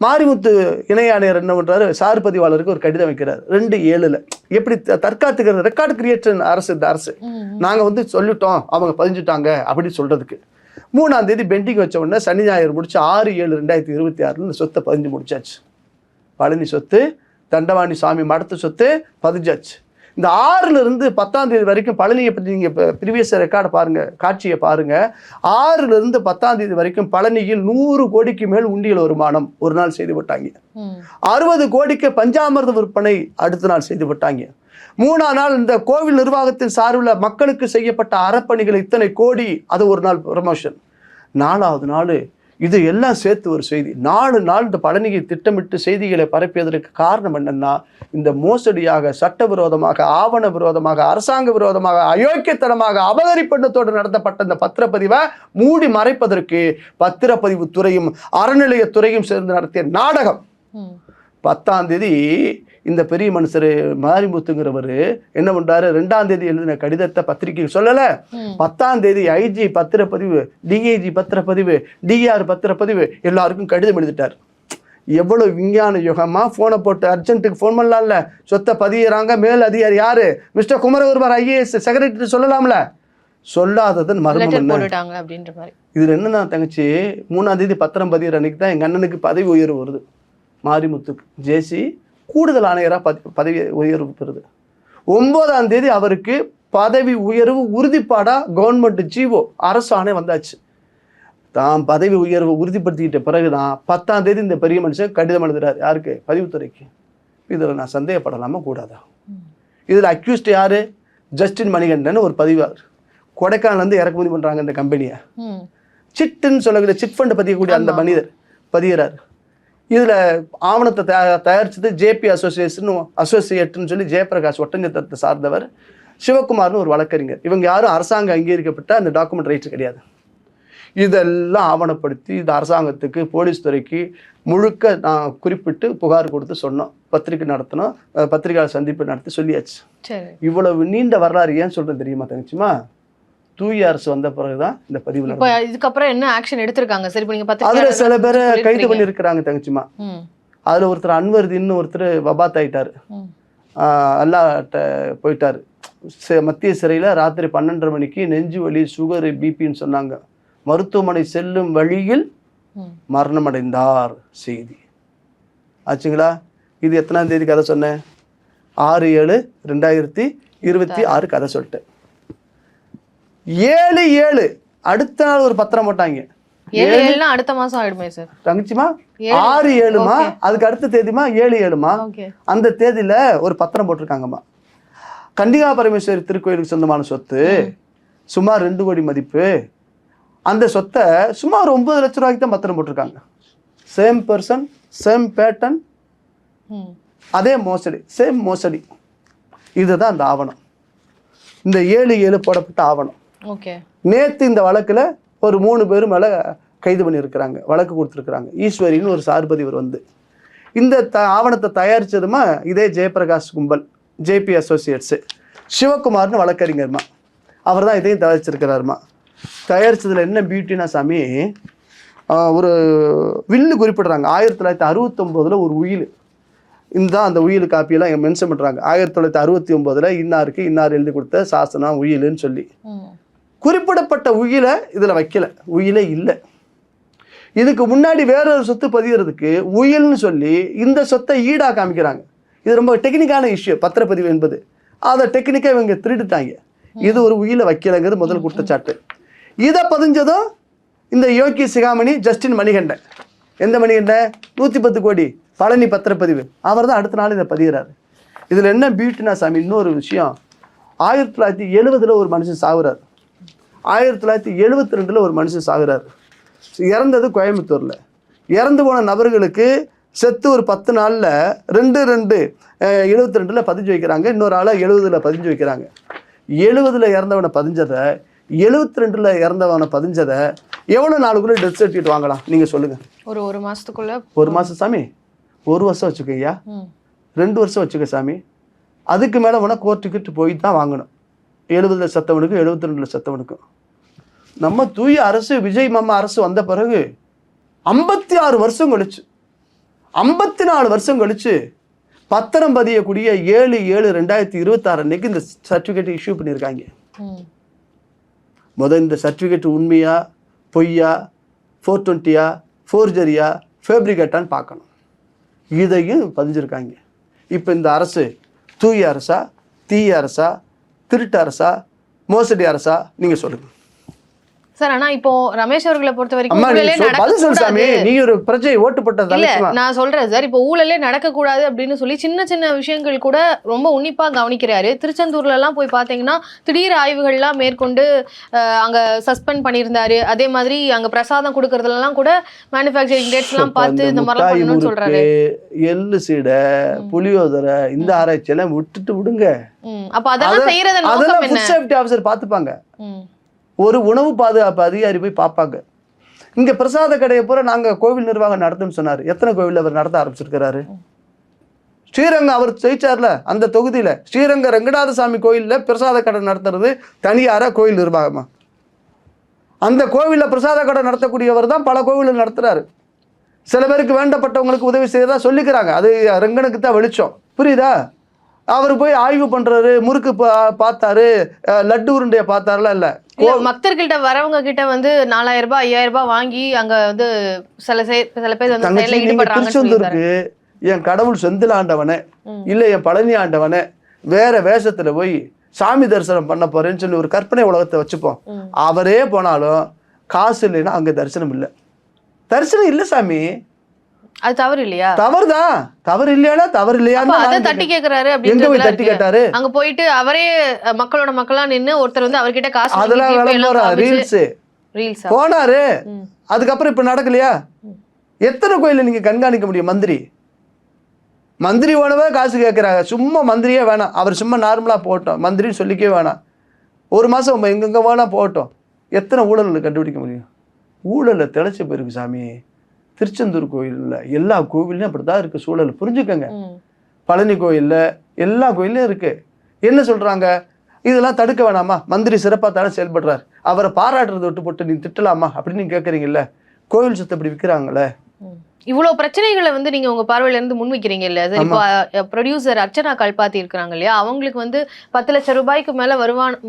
மாரிமுத்து இணை ஆணையர் என்ன பண்ணுறாரு? சார் பதிவாளருக்கு ஒரு கடிதம் வைக்கிறார் 2/7. எப்படி தற்காத்துக்கிறது? ரெக்கார்டு கிரியேஷன் அரசு. இந்த அரசு நாங்கள் சொல்லிட்டோம், அவங்க பதிஞ்சுட்டாங்க அப்படின்னு சொல்கிறதுக்கு. 3ஆம் தேதி பெண்டிங் வச்ச உடனே சனி ஞாயிறு முடிச்சு 6/7/2026 இந்த சொத்தை பதிஞ்சு முடிச்சாச்சு. பழனி சொத்து, தண்டவாணி சாமி மடத்து சொத்து பதிஞ்சாச்சு. இந்த 6லிருந்து 10ஆம் தேதி வரைக்கும் பழனியை பற்றி நீங்கள் இப்போ ப்ரீவியஸ் ரெக்கார்டை பாருங்கள், காட்சியை பாருங்கள். 6லிருந்து 10ஆம் தேதி வரைக்கும் பழனியில் 100 கோடிக்கு மேல் உண்டியல் வருமானம் ஒரு நாள் செய்து விட்டாங்க. 60 கோடிக்கு பஞ்சாமிர்த விற்பனை அடுத்த நாள் செய்து விட்டாங்க. 3ஆம் நாள் இந்த கோவில் நிர்வாகத்தின் சார்பில் மக்களுக்கு செய்யப்பட்ட அறப்பணிகள் இத்தனை கோடி, அது ஒரு நாள் ப்ரமோஷன். 4ஆவது நாள் இது எல்லாம் சேர்த்து ஒரு செய்தி. 4 நாள் இந்த பழனியை திட்டமிட்டு செய்திகளை பரப்பியதற்கு காரணம் என்னன்னா, இந்த மோசடியாக, சட்டவிரோதமாக, ஆவண விரோதமாக, அரசாங்க விரோதமாக, அயோக்கியத்தனமாக, அபகரிப்பெண்ணத்தோடு நடத்தப்பட்ட இந்த பத்திரப்பதிவை மூடி மறைப்பதற்கு பத்திரப்பதிவு துறையும் அறநிலையத்துறையும் சேர்ந்து நடத்திய நாடகம். 10ஆம் தேதி இந்த பெரிய மனுஷர் மாரிமுத்துங்கிறவர் என்ன பண்றாரு? 2ஆம் தேதி எழுதின கடிதத்தை பத்திரிகைக்கு சொல்லல. 10ஆம் தேதி ஐஜி பத்திரப்பதிவு, டிஐஜி பத்திரப்பதிவு, டிஆர் பத்திரப்பதிவு எல்லாருக்கும் கடிதம் எழுதிட்டார். எவ்வளவு விஞ்ஞான யுகமா! போனை போட்டு அர்ஜென்ட்டுக்கு ஃபோன் பண்ணலாம்ல, சொத்தை பதியறாங்க. மேல் அதிகாரி யாரு? மிஸ்டர் குமரகுருபர் ஐஏஎஸ் செக்ரட்டரி சொல்லலாம்ல. சொல்லாததன் மர்மம் என்ன? இதுல என்னன்னா தங்கச்சி, 3ஆம் தேதி பத்திரம் பதிகிற அன்னைக்கு தான் எங்க அண்ணனுக்கு பதவி உயர்வு வருது. மாரிமுத்துக்கு ஜேசி கூடுதல் ஆணையராக பதவி உயர்வு பெறுது. 9ஆம் தேதி அவருக்கு பதவி உயர்வு உறுதிப்பாடாக கவர்மெண்ட் ஜீவோ அரசாணை வந்தாச்சு. தான் பதவி உயர்வு உறுதிப்படுத்திக்கிட்ட பிறகுதான் 10ஆம் தேதி இந்த பெரிய மனுஷன் கடிதம் எழுதுறாரு. யாருக்கு? பதிவுத்துறைக்கு. இதில் நான் சந்தேகப்படலாமா கூடாதா? இதில் அக்யூஸ்ட் யாரு? ஜஸ்டின் மணிகண்டன் ஒரு பதிவாளர். கொடைக்கானலேருந்து இறக்குமதி பண்ணுறாங்க இந்த கம்பெனியை. சிட்டுன்னு சொல்லக்கூடிய சிட் ஃபண்ட் பதியக்கூடிய அந்த மனிதர் பதிகிறார். இதில் ஆவணத்தை தயாரிச்சது ஜேபி அசோசியேட்னு சொல்லி ஜெயபிரகாஷ் ஒட்டஞ்சத்திரத்தை சார்ந்தவர். சிவகுமார்னு ஒரு வழக்கறிஞர். இவங்க யாரும் அரசாங்க அங்கீகரிக்கப்பட்ட அந்த டாக்குமெண்ட் ரைட்ஸ் கிடையாது. இதெல்லாம் ஆவணப்படுத்தி இது அரசாங்கத்துக்கு, போலீஸ் துறைக்கு முழுக்க நான் குறிப்பிட்டு புகார் கொடுத்து சொன்னோம். பத்திரிகை நடத்தினோம், பத்திரிகையாளர் சந்திப்பு நடத்தி சொல்லியாச்சு. இவ்வளவு நீண்ட வரலாறு ஏன் சொல்றேன் தெரியுமா தங்கச்சிமா? தூய அரசு வந்த பிறகுதான் இந்த பதிவு. இதுக்கப்புறம் என்ன ஆக்ஷன் எடுத்திருக்காங்க? சரி, நீங்க அதுல சில பேரை கைது பண்ணி இருக்கிறாங்க தங்கச்சிமா. அதுல ஒருத்தர் அன்வர்தீன்னு ஒருத்தர் வபாத் ஆயிட்டாரு, அல்லாட்ட போயிட்டாரு. மத்திய சிறையில ராத்திரி 12:30 மணிக்கு நெஞ்சு வலி, சுகரு, பிபின்னு சொன்னாங்க. மருத்துவமனை செல்லும் வழியில் மரணமடைந்தார் செய்தி ஆச்சுங்களா. இது எத்தனாம் தேதி கதை சொன்னேன்? 6/7/2026 கதை சொல்லிட்டேன். 7/7 அடுத்த நாள் ஒரு பத்திரம் போட்டாங்க. 7/7 அடுத்த மாசம் ஆயிடுமே சார் தங்கச்சிமா. 6/7மா அதுக்கு அடுத்த தேதிமா 7/7மா அந்த தேதியில ஒரு பத்திரம் போட்டிருக்காங்கம்மா. கன்னிகா பரமேஸ்வரி திருக்கோயிலுக்கு சொந்தமான சொத்து சுமார் 2 கோடி மதிப்பு. அந்த சொத்தை சுமார் 9 லட்சம் ரூபாய்க்கு தான் பத்திரம் போட்டிருக்காங்க. சேம் பர்சன், சேம் பேட்டர்ன், அதே மோசடி, சேம் மோசடி. இதுதான் அந்த ஆவணம், இந்த 7/7 போடப்பட்ட ஆவணம். நேற்று இந்த வழக்குல ஒரு 3 பேர் மேல கைது பண்ணியிருக்கிறாங்க, வழக்கு கொடுத்துருக்குறாங்க. ஈஸ்வரின்னு ஒரு சார்பதிவர் வந்து இந்த ஆவணத்தை தயாரிச்சதுமா இதே ஜெயபிரகாஷ் கும்பல், ஜேபி அசோசியேட்ஸு, சிவகுமார்னு வழக்கறிஞர்மா, அவர் தான் இதையும் தயாரிச்சிருக்கிறாருமா. தயாரிச்சதுல என்ன பியூட்டினா சாமி, ஒரு வில்லு குறிப்பிடுறாங்க. 1969 ஒரு உயில், இந்த அந்த உயில் காப்பியெல்லாம் மென்ஷன் பண்ணுறாங்க. 1969 இன்னாருக்கு இன்னார் எழுதி கொடுத்த சாசனம் உயிலுன்னு சொல்லி குறிப்பிடப்பட்ட உயிலை இதில் வைக்கல, உயிலே இல்லை. இதுக்கு முன்னாடி வேறொரு சொத்து பதிகிறதுக்கு உயில்னு சொல்லி இந்த சொத்தை ஈடாக காமிக்கிறாங்க. இது ரொம்ப டெக்னிக்கான இஷ்யூ பத்திரப்பதிவு என்பது. அதை டெக்னிக்காக இவங்க திருடிட்டாங்க. இது ஒரு உயிலை வைக்கலைங்கிறது முதல் குற்றச்சாட்டு. இதை பதிஞ்சதும் இந்த யோகி சிகாமணி, ஜஸ்டின் மணிகண்டன். எந்த மணிகண்டன்? 110 கோடி பழனி பத்திரப்பதிவு, அவர் தான் அடுத்த நாள் இதை பதிகிறாரு. இதில் என்ன பியூட்டினா சாமி, இன்னொரு விஷயம், 1970 ஒரு மனுஷன் சாகுறாரு, 1972 ஒரு மனுஷன் சாகுறாரு. இறந்தது கோயம்புத்தூரில். இறந்து போன நபர்களுக்கு செத்து ஒரு 10 நாளில் 2/2/72 பதிஞ்சு வைக்கிறாங்க. இன்னொரு ஆளை 70 பதிஞ்சு வைக்கிறாங்க. 70 இறந்தவனை பதிஞ்சதை, 72 இறந்தவனை பதிஞ்சதை எவ்வளோ நாளுக்குள்ளே டெத் சர்டிஃபிகேட் வாங்கலாம் நீங்கள் சொல்லுங்கள்? ஒரு மாதத்துக்குள்ள. 1 மாதம் சாமி, 1 வருஷம் வச்சுக்கய்யா, 2 வருஷம் வச்சுக்க சாமி. அதுக்கு மேலே வேணால் கோர்ட்டுக்கிட்டு போய் தான் வாங்கணும். 70 செத்தவனுக்கும் 72 செத்தவனுக்கும். நம்ம தூய அரசு, விஜய் மாமா அரசு வந்த பிறகு 56 வருஷம் கழிச்சு, 54 வருஷம் கழிச்சு பத்திரம் பதியக்கூடிய 7/7/2026 அன்னைக்கு இந்த சர்டிஃபிகேட் இஷ்யூ பண்ணியிருக்காங்க. இந்த சர்டிஃபிகேட் உண்மையா பொய்யா, 420யா, ஃபோர்ஜரியா, ஃபேப்ரிகேட்டான்னு பார்க்கணும். இதையும் பதிஞ்சிருக்காங்க. இப்போ இந்த அரசு தூய அரசா, தீய அரசா, திருட்டு அரசா, மோசடி அரசா, நீங்கள் சொல்லுங்கள் சார். ஆனா இப்போ ரமேஷ் அவர்களை பொறுத்த வரைக்கும் நீ ஒரு பிரஜை ஓட்டு போட்டது நான் சொல்றேன் சார். இப்போ ஊழலே நடக்கக்கூடாது அப்படின்னு சொல்லி சின்ன சின்ன விஷயங்கள் கூட ரொம்ப உன்னிப்பா கவனிக்கிறாரு. திருச்செந்தூர்ல எல்லாம் போய் பாத்தீங்கன்னா திடீர் ஆய்வுகள்லாம் மேற்கொண்டு அங்க சஸ்பெண்ட் பண்ணியிருந்தாரு. அதே மாதிரி அங்க பிரசாதம் கொடுக்கறதுலாம் கூட மேனுஃபேக்சரிங் டேட்ஸ் எல்லாம் பார்த்து இந்த மாதிரிலாம் பண்ணணும்னு சொல்றாரு. எள்ளு சீடை, புளியோதரை, இந்த ஆராய்ச்சியெல்லாம் விட்டுட்டு விடுங்க. அப்ப அதெல்லாம் செய்யறது நோக்கம் என்ன? சேஃப்டி ஆஃபீஸர் பார்த்துப்பாங்க. ஒரு உணவு பாதுகாப்பு அதிகாரி போய் பார்ப்பாங்க. இங்கே பிரசாத கடையை பூரா நாங்கள் கோவில் நிர்வாகம் நடத்துன்னு சொன்னார். எத்தனை கோவில் அவர் நடத்த ஆரம்பிச்சிருக்கிறாரு? ஸ்ரீரங்கம் அவர் ஜெயிச்சார்ல அந்த தொகுதியில், ஸ்ரீரங்க ரங்கநாத சாமி கோயிலில் பிரசாத கடை நடத்துறது தனியார கோயில் நிர்வாகமா? அந்த கோவிலில் பிரசாத கடை நடத்தக்கூடியவர் தான் பல கோவிலில் நடத்துகிறாரு. சில பேருக்கு வேண்டப்பட்டவங்களுக்கு உதவி செய்யறதா சொல்லிக்கிறாங்க. அது ரங்கனுக்கு தான் வெளிச்சம், புரியுதா? அவர் போய் ஆய்வு பண்றாரு, முறுக்கு பார்த்தாரு, லட்டு உருண்டைய பார்த்தாருலாம் இல்லை. பக்தர்கிட்ட வரவங்க கிட்ட வந்து 4000 ரூபாய் 5000 ரூபாய் வாங்கி அங்க வந்து சில பேர் வந்து திருச்செந்தூருக்கு என் கடவுள் செந்தில் ஆண்டவனே இல்ல என் பழனி ஆண்டவனே வேற வேஷத்துல போய் சாமி தரிசனம் பண்ண போறேன்னு சொல்லி ஒரு கற்பனை உலகத்தை வச்சுப்போம். அவரே போனாலும் காசு இல்லைன்னா அங்க தரிசனம் இல்லை. தரிசனம் இல்லை சாமி, அது தவறு இல்லையா? தவறுதான். தவறு இல்லையா? தவறு இல்லையா? தட்டி கேக்குறாரு. எங்க போய் தட்டி கேட்டாரு? அங்க போயிட்டு அவரே மக்களா நின்னு ஒருத்தர் வந்து அவர்கிட்ட காசு அதெல்லாம் ரீல்ஸ் போனாரு. அதுக்கப்புறம் இப்ப நடக்கலையா? எத்தனை கோயில நீங்க கண்காணிக்க முடியும்? மந்திரி வேணவே காசு கேட்கிறாங்க. சும்மா மந்திரியே வேணாம், அவர் சும்மா நார்மலா போட்டோம், மந்திரின்னு சொல்லிக்கவே வேணாம். 1 மாசம் எங்கெங்க வேணா போட்டோம். எத்தனை ஊழல் கண்டுபிடிக்க முடியும்? ஊழல திளைச்சு போயிருக்கு சாமி. திருச்செந்தூர் கோயிலில் எல்லா கோவில்லையும் அப்படிதான் இருக்கு சூழல், புரிஞ்சுக்கங்க. பழனி கோயிலில் எல்லா கோயிலையும் இருக்கு. என்ன சொல்றாங்க? இதெல்லாம் தடுக்க வேணாமா? மந்திரி சிறப்பாக தானே செயல்படுறாரு, அவரை பாராட்டுறதை விட்டு போட்டு நீ திட்டலாமா அப்படின்னு நீங்க கேட்குறீங்கல்ல. கோவில் சொத்தை இப்படி விற்கிறாங்களே, இவ்வளவு பிரச்சனைகளை வந்து நீங்க உங்க பார்வையில இருந்து முன்வைக்கிறீங்க இல்ல சரி? இப்போ ப்ரொடியூசர் அர்ச்சனா கல்பாத்தி இருக்கிறாங்க இல்லையா, அவங்களுக்கு வந்து 10 லட்சம் ரூபாய்க்கு மேல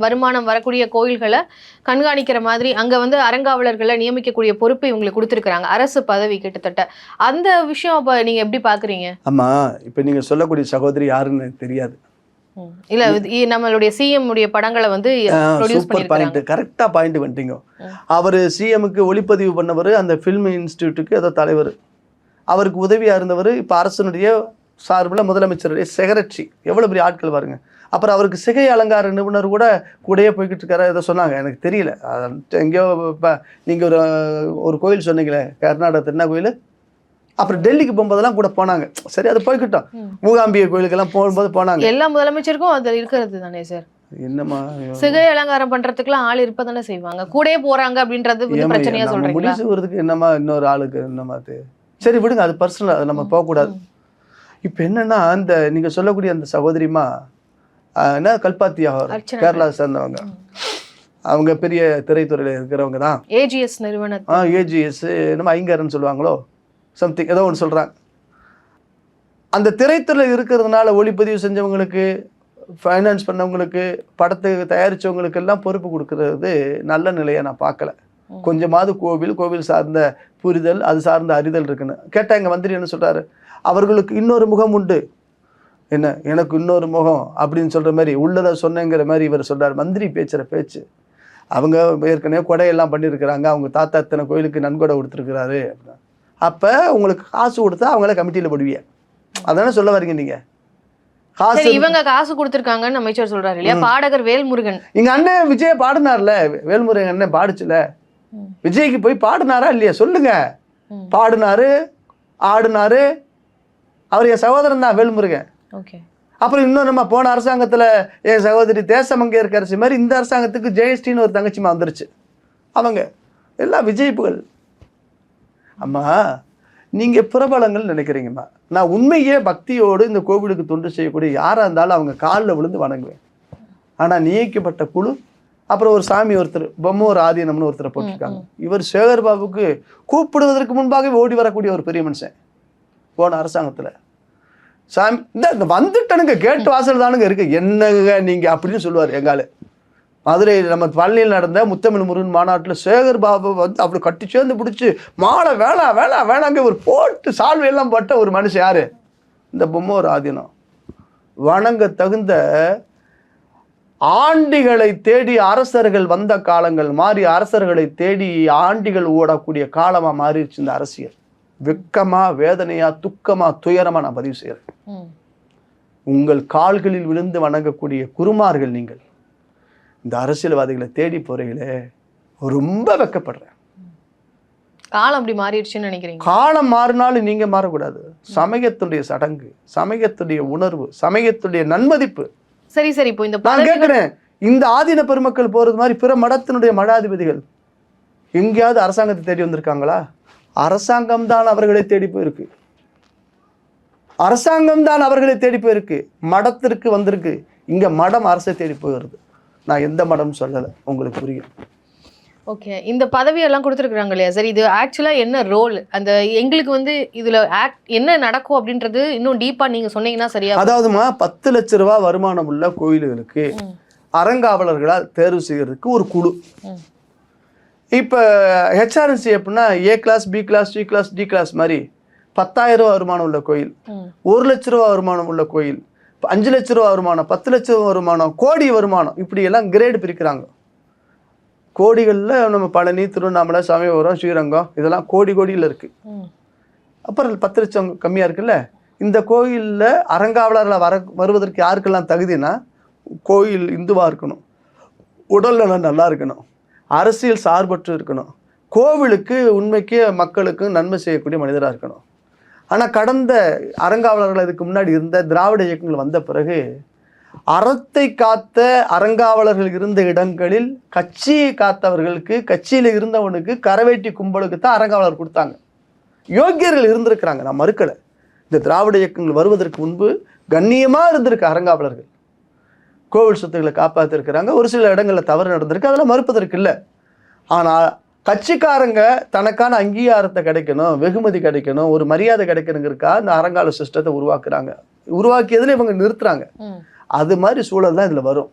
வருமானம் வரக்கூடிய கோயில்களை கண்காணிக்கிற மாதிரி அங்க வந்து அறங்காவலர்களை நியமிக்கக்கூடிய பொறுப்பு இவங்களுக்கு கொடுத்துருக்காங்க, அரசு பதவி கிட்டத்தட்ட. அந்த விஷயம் அப்ப நீங்க எப்படி பாக்குறீங்க? ஆமா, இப்ப நீங்க சொல்லக்கூடிய சகோதரி யாருன்னு எனக்கு தெரியாது. இல்ல நம்மளுடைய சிஎம் உடைய படங்களை வந்து ப்ரொடியூஸ் சூப்பர் பாயிண்ட், கரெக்டா பாயிண்ட் வந்துட்டீங்க. அவர் சிஎம்க்கு ஒளிப்பதிவு பண்ணவர், அந்த ஃபில்ம் இன்ஸ்டிடியூட்டுக்கு ஏதோ தலைவர், அவருக்கு உதவியா இருந்தவர், இப்ப அரசனுடைய சார்பில் முதலமைச்சருடைய செக்ரட்டரி. எவ்வளவு பெரிய ஆட்கள் பாருங்க. அப்புறம் அவருக்கு சிகை அலங்கார நிபுணர் கூடயே போய்கிட்டு இருக்காரு, ஏதோ சொன்னாங்க, எனக்கு தெரியல. எங்கேயோ இப்போ நீங்கள் ஒரு கோயில் சொன்னீங்களே கர்நாடகத்தில், என்ன கோயில்? அப்புறம் டெல்லிக்கு போகும்போதெல்லாம் கூட போனாங்க. சரி, அது போய்கிட்டோம். மூகாம்பிகை கோயிலுக்கெல்லாம் போகும்போது போனாங்க. எல்லா முதலமைச்சருக்கும் அது இருக்கிறது தானே சார்? என்னமா சிகை அலங்காரம் பண்றதுக்குலாம் ஆள் இருப்பதானே செய்வாங்க, கூடயே போறாங்க அப்படின்றது பிரச்சனையா சொல்றீங்க? முடிச்சுக்கிறதுக்கு என்னமா இன்னொரு ஆளுக்கு என்னமா அது? சரி விடுங்க, அது பர்சனல், அது நம்ம போகக்கூடாது. இப்போ என்னன்னா, அந்த நீங்க சொல்லக்கூடிய அந்த சகோதரிமா என்ன கல்பாத்தியா, கேரளா சேர்ந்தவங்க, அவங்க பெரிய திரைத்துறையில் இருக்கிறவங்க தான். ஏஜிஎஸ் நிறுவனம், ஏஜிஎஸ் நம்ம ஐங்கரன்னு சொல்லுவாங்களோ சம்திங், ஏதோ ஒன்று சொல்கிறாங்க. அந்த திரைத்துறையில் இருக்கிறதுனால ஒளிப்பதிவு செஞ்சவங்களுக்கு, ஃபைனான்ஸ் பண்ணவங்களுக்கு, படத்துக்கு தயாரித்தவங்களுக்கு எல்லாம் பொறுப்பு கொடுக்கறது நல்ல நிலையை நான் பார்க்கல. கொஞ்சமாவது கோவில் சார்ந்த புரிதல், அது சார்ந்த அறிதல் இருக்குன்னு கேட்டால் எங்கள் மந்திரி என்ன சொல்கிறாரு, அவர்களுக்கு இன்னொரு முகம் உண்டு, என்ன எனக்கு இன்னொரு முகம் அப்படின்னு சொல்கிற மாதிரி, உள்ளதை சொன்னேங்கிற மாதிரி இவர் சொல்கிறார். மந்திரி பேச்சுகிற பேச்சு. அவங்க ஏற்கனவே கொடையெல்லாம் பண்ணியிருக்கிறாங்க, அவங்க தாத்தா இத்தனை கோயிலுக்கு நன்கொடை கொடுத்துருக்குறாரு. அப்போ உங்களுக்கு காசு கொடுத்தா அவங்கள கமிட்டியில் போடுவீங்க, அதானே சொல்ல வரீங்க நீங்கள்? காசு இவங்க காசு கொடுத்துருக்காங்கன்னு அமைச்சர் சொல்றாரு இல்லையா? பாடகர் வேல்முருகன், எங்க அண்ணன் விஜய் பாடினார்ல, வேல்முருகன் அண்ணன் பாடிச்சுல, விஜய்க்கு போய் பாடினாரா இல்லையா சொல்லுங்க? பாடினாரு, ஆடினாரு, அவர் என் சகோதரன் தான் வேல்முருகன். அப்புறம் இன்னும் நம்ம போன அரசாங்கத்தில் என் சகோதரி தேசமங்கையரசி மாதிரி இந்த அரசாங்கத்துக்கு ஜெயஸ்ரீன்னு ஒரு தங்கச்சிமா வந்துருச்சு. அவங்க எல்லாம் விஜய் புகழ். அம்மா நீங்கள் பிரபலங்கள் நினைக்கிறீங்கம்மா, நான் உண்மையே பக்தியோடு இந்த கோவிலுக்கு தொண்டு செய்யக்கூடிய யாராக இருந்தாலும் அவங்க காலில் விழுந்து வணங்குவேன். ஆனால் நியமிக்கப்பட்ட குழு, அப்புறம் ஒரு சாமி ஒருத்தர், பொம்மை ஒரு ஆதீனம்னு ஒருத்தரை போட்டிருக்காங்க. இவர் சேகர் பாபுக்கு கூப்பிடுவதற்கு முன்பாகவே ஓடி வரக்கூடிய ஒரு பெரிய மனுஷன் போன அரசாங்கத்தில். சாமி இந்த வந்துட்டனுங்க, கேட்டு வாசல் தானுங்க இருக்கு, என்னங்க நீங்கள் அப்படின்னு சொல்லுவார். எங்கால மதுரையில் நம்ம பழனியில் நடந்த முத்தமிழ் முருகன் மாநாட்டில் சேகர் பாபு வந்து அப்படி கட்டி சேர்ந்து பிடிச்சி மாலை வேணாங்க ஒரு போட்டு சால்வையெல்லாம் பட்ட ஒரு மனுஷன் யாரு? இந்த பொம்மை ஒரு ஆதீனம். வணங்க தகுந்த ஆண்டிகளை தேடி அரசர்கள் வந்த காலங்கள் மாறி, அரசர்களை தேடி ஆண்டிகள் ஓடக்கூடிய காலமா மாறிடுச்சு இந்த அரசியல். வெக்கமா, வேதனையா, துக்கமா, துயரமா நான் பதிவு செய்யறேன். உங்கள் கால்களில் விழுந்து வணங்கக்கூடிய குருமார்கள் நீங்கள் இந்த அரசியல்வாதிகளை தேடி போறீங்களே, ரொம்ப வெக்கப்படுறேன். காலம் அப்படி மாறிடுச்சுன்னு நினைக்கிறீங்க? காலம் மாறினாலும் நீங்க மாறக்கூடாது. சமயத்துடைய சடங்கு, சமயத்துடைய உணர்வு, சமயத்துடைய நன்மதிப்பு. சரி இப்போ இந்த நான் கேட்கிறேன், இந்த ஆதீன பெருமக்கள் போறது மாதிரி பிற மடத்தினுடைய மடாதிபதிகள் எங்கேயாவது அரசாங்கத்தை தேடி வந்திருக்காங்களா? அரசாங்கம் தான் அவர்களை தேடி போயிருக்கு. அரசாங்கம் தான் அவர்களை தேடி போயிருக்கு. மடத்திற்கு வந்திருக்கு. இங்க மடம் அரசை தேடி போகிறது. நான் எந்த மடம் சொல்லலை, உங்களுக்கு புரியும். ஓகே, இந்த பதவியெல்லாம் கொடுத்துருக்குறாங்க இல்லையா சார், இது ஆக்சுவலா என்ன ரோல்? அந்த எங்களுக்கு வந்து இதுல என்ன நடக்கும் அப்படின்றது இன்னும் டீப்பா நீங்க சொன்னீங்கன்னா சரியா. அதாவதுமா 10 லட்ச ரூபாய் வருமானம் உள்ள கோயில்களுக்கு அறங்காவலர்களால் தேர்வு செய்யறதுக்கு ஒரு குழு. இப்போ ஹெச்ஆர்என்சி எப்படின்னா A class, B class, C class, D class மாதிரி 10,000 ரூபா வருமானம் உள்ள கோயில், 1 லட்ச ரூபா வருமானம் உள்ள கோயில், 5 லட்ச ரூபா வருமானம், 10 லட்ச ரூபா வருமானம், கோடி வருமானம், இப்படி எல்லாம் கிரேடு பிரிக்கிறாங்க. கோடிகளில் நம்ம பழனி, திருவண்ணாமலை, சமயபுரம், ஸ்ரீரங்கம் இதெல்லாம் கோடியில் இருக்கு. அப்புறம் 10 லட்சம் கம்மியாக இருக்குல்ல. இந்த கோயிலில் அறங்காவலர்களை வருவதற்கு யாருக்கெல்லாம் தகுதினா, கோயில் இந்துவாக இருக்கணும், உடல் நலம் நல்லா இருக்கணும், அரசியல் சார்பற்று இருக்கணும், கோவிலுக்கு உண்மைக்கு மக்களுக்கு நன்மை செய்யக்கூடிய மனிதராக இருக்கணும். ஆனால் கடந்த அறங்காவலர்கள் இதுக்கு முன்னாடி இருந்த திராவிட இயக்கங்கள் வந்த பிறகு அறத்தை காத்த அறங்காவலர்கள் இருந்த இடங்களில் கட்சியை காத்தவர்களுக்கு, கட்சியில் இருந்தவனுக்கு, கரவேட்டி கும்பலுக்கு தான் அறங்காவலர் கொடுத்தாங்க. யோக்கியர்கள் இருந்திருக்கிறாங்க, நான் மறுக்கலை. இந்த திராவிட இயக்கங்கள் வருவதற்கு முன்பு கண்ணியமாக இருந்திருக்கு அறங்காவலர்கள். கோவில் சொத்துக்களை காப்பாற்றிருக்கிறாங்க. ஒரு சில இடங்களில் தவறு நடந்திருக்கு, அதெல்லாம் மறுப்பதற்கு இல்லை. ஆனால் கட்சிக்காரங்க தனக்கான அங்கீகாரத்தை கிடைக்கணும், வெகுமதி கிடைக்கணும், ஒரு மரியாதை கிடைக்கணுங்கிறக்கா இந்த அறங்காவலர் சிஸ்டத்தை உருவாக்குறாங்க. உருவாக்கியதுல இவங்க நிறுத்துறாங்க. அது மாதிரி சூழல் தான் இதுல வரும்.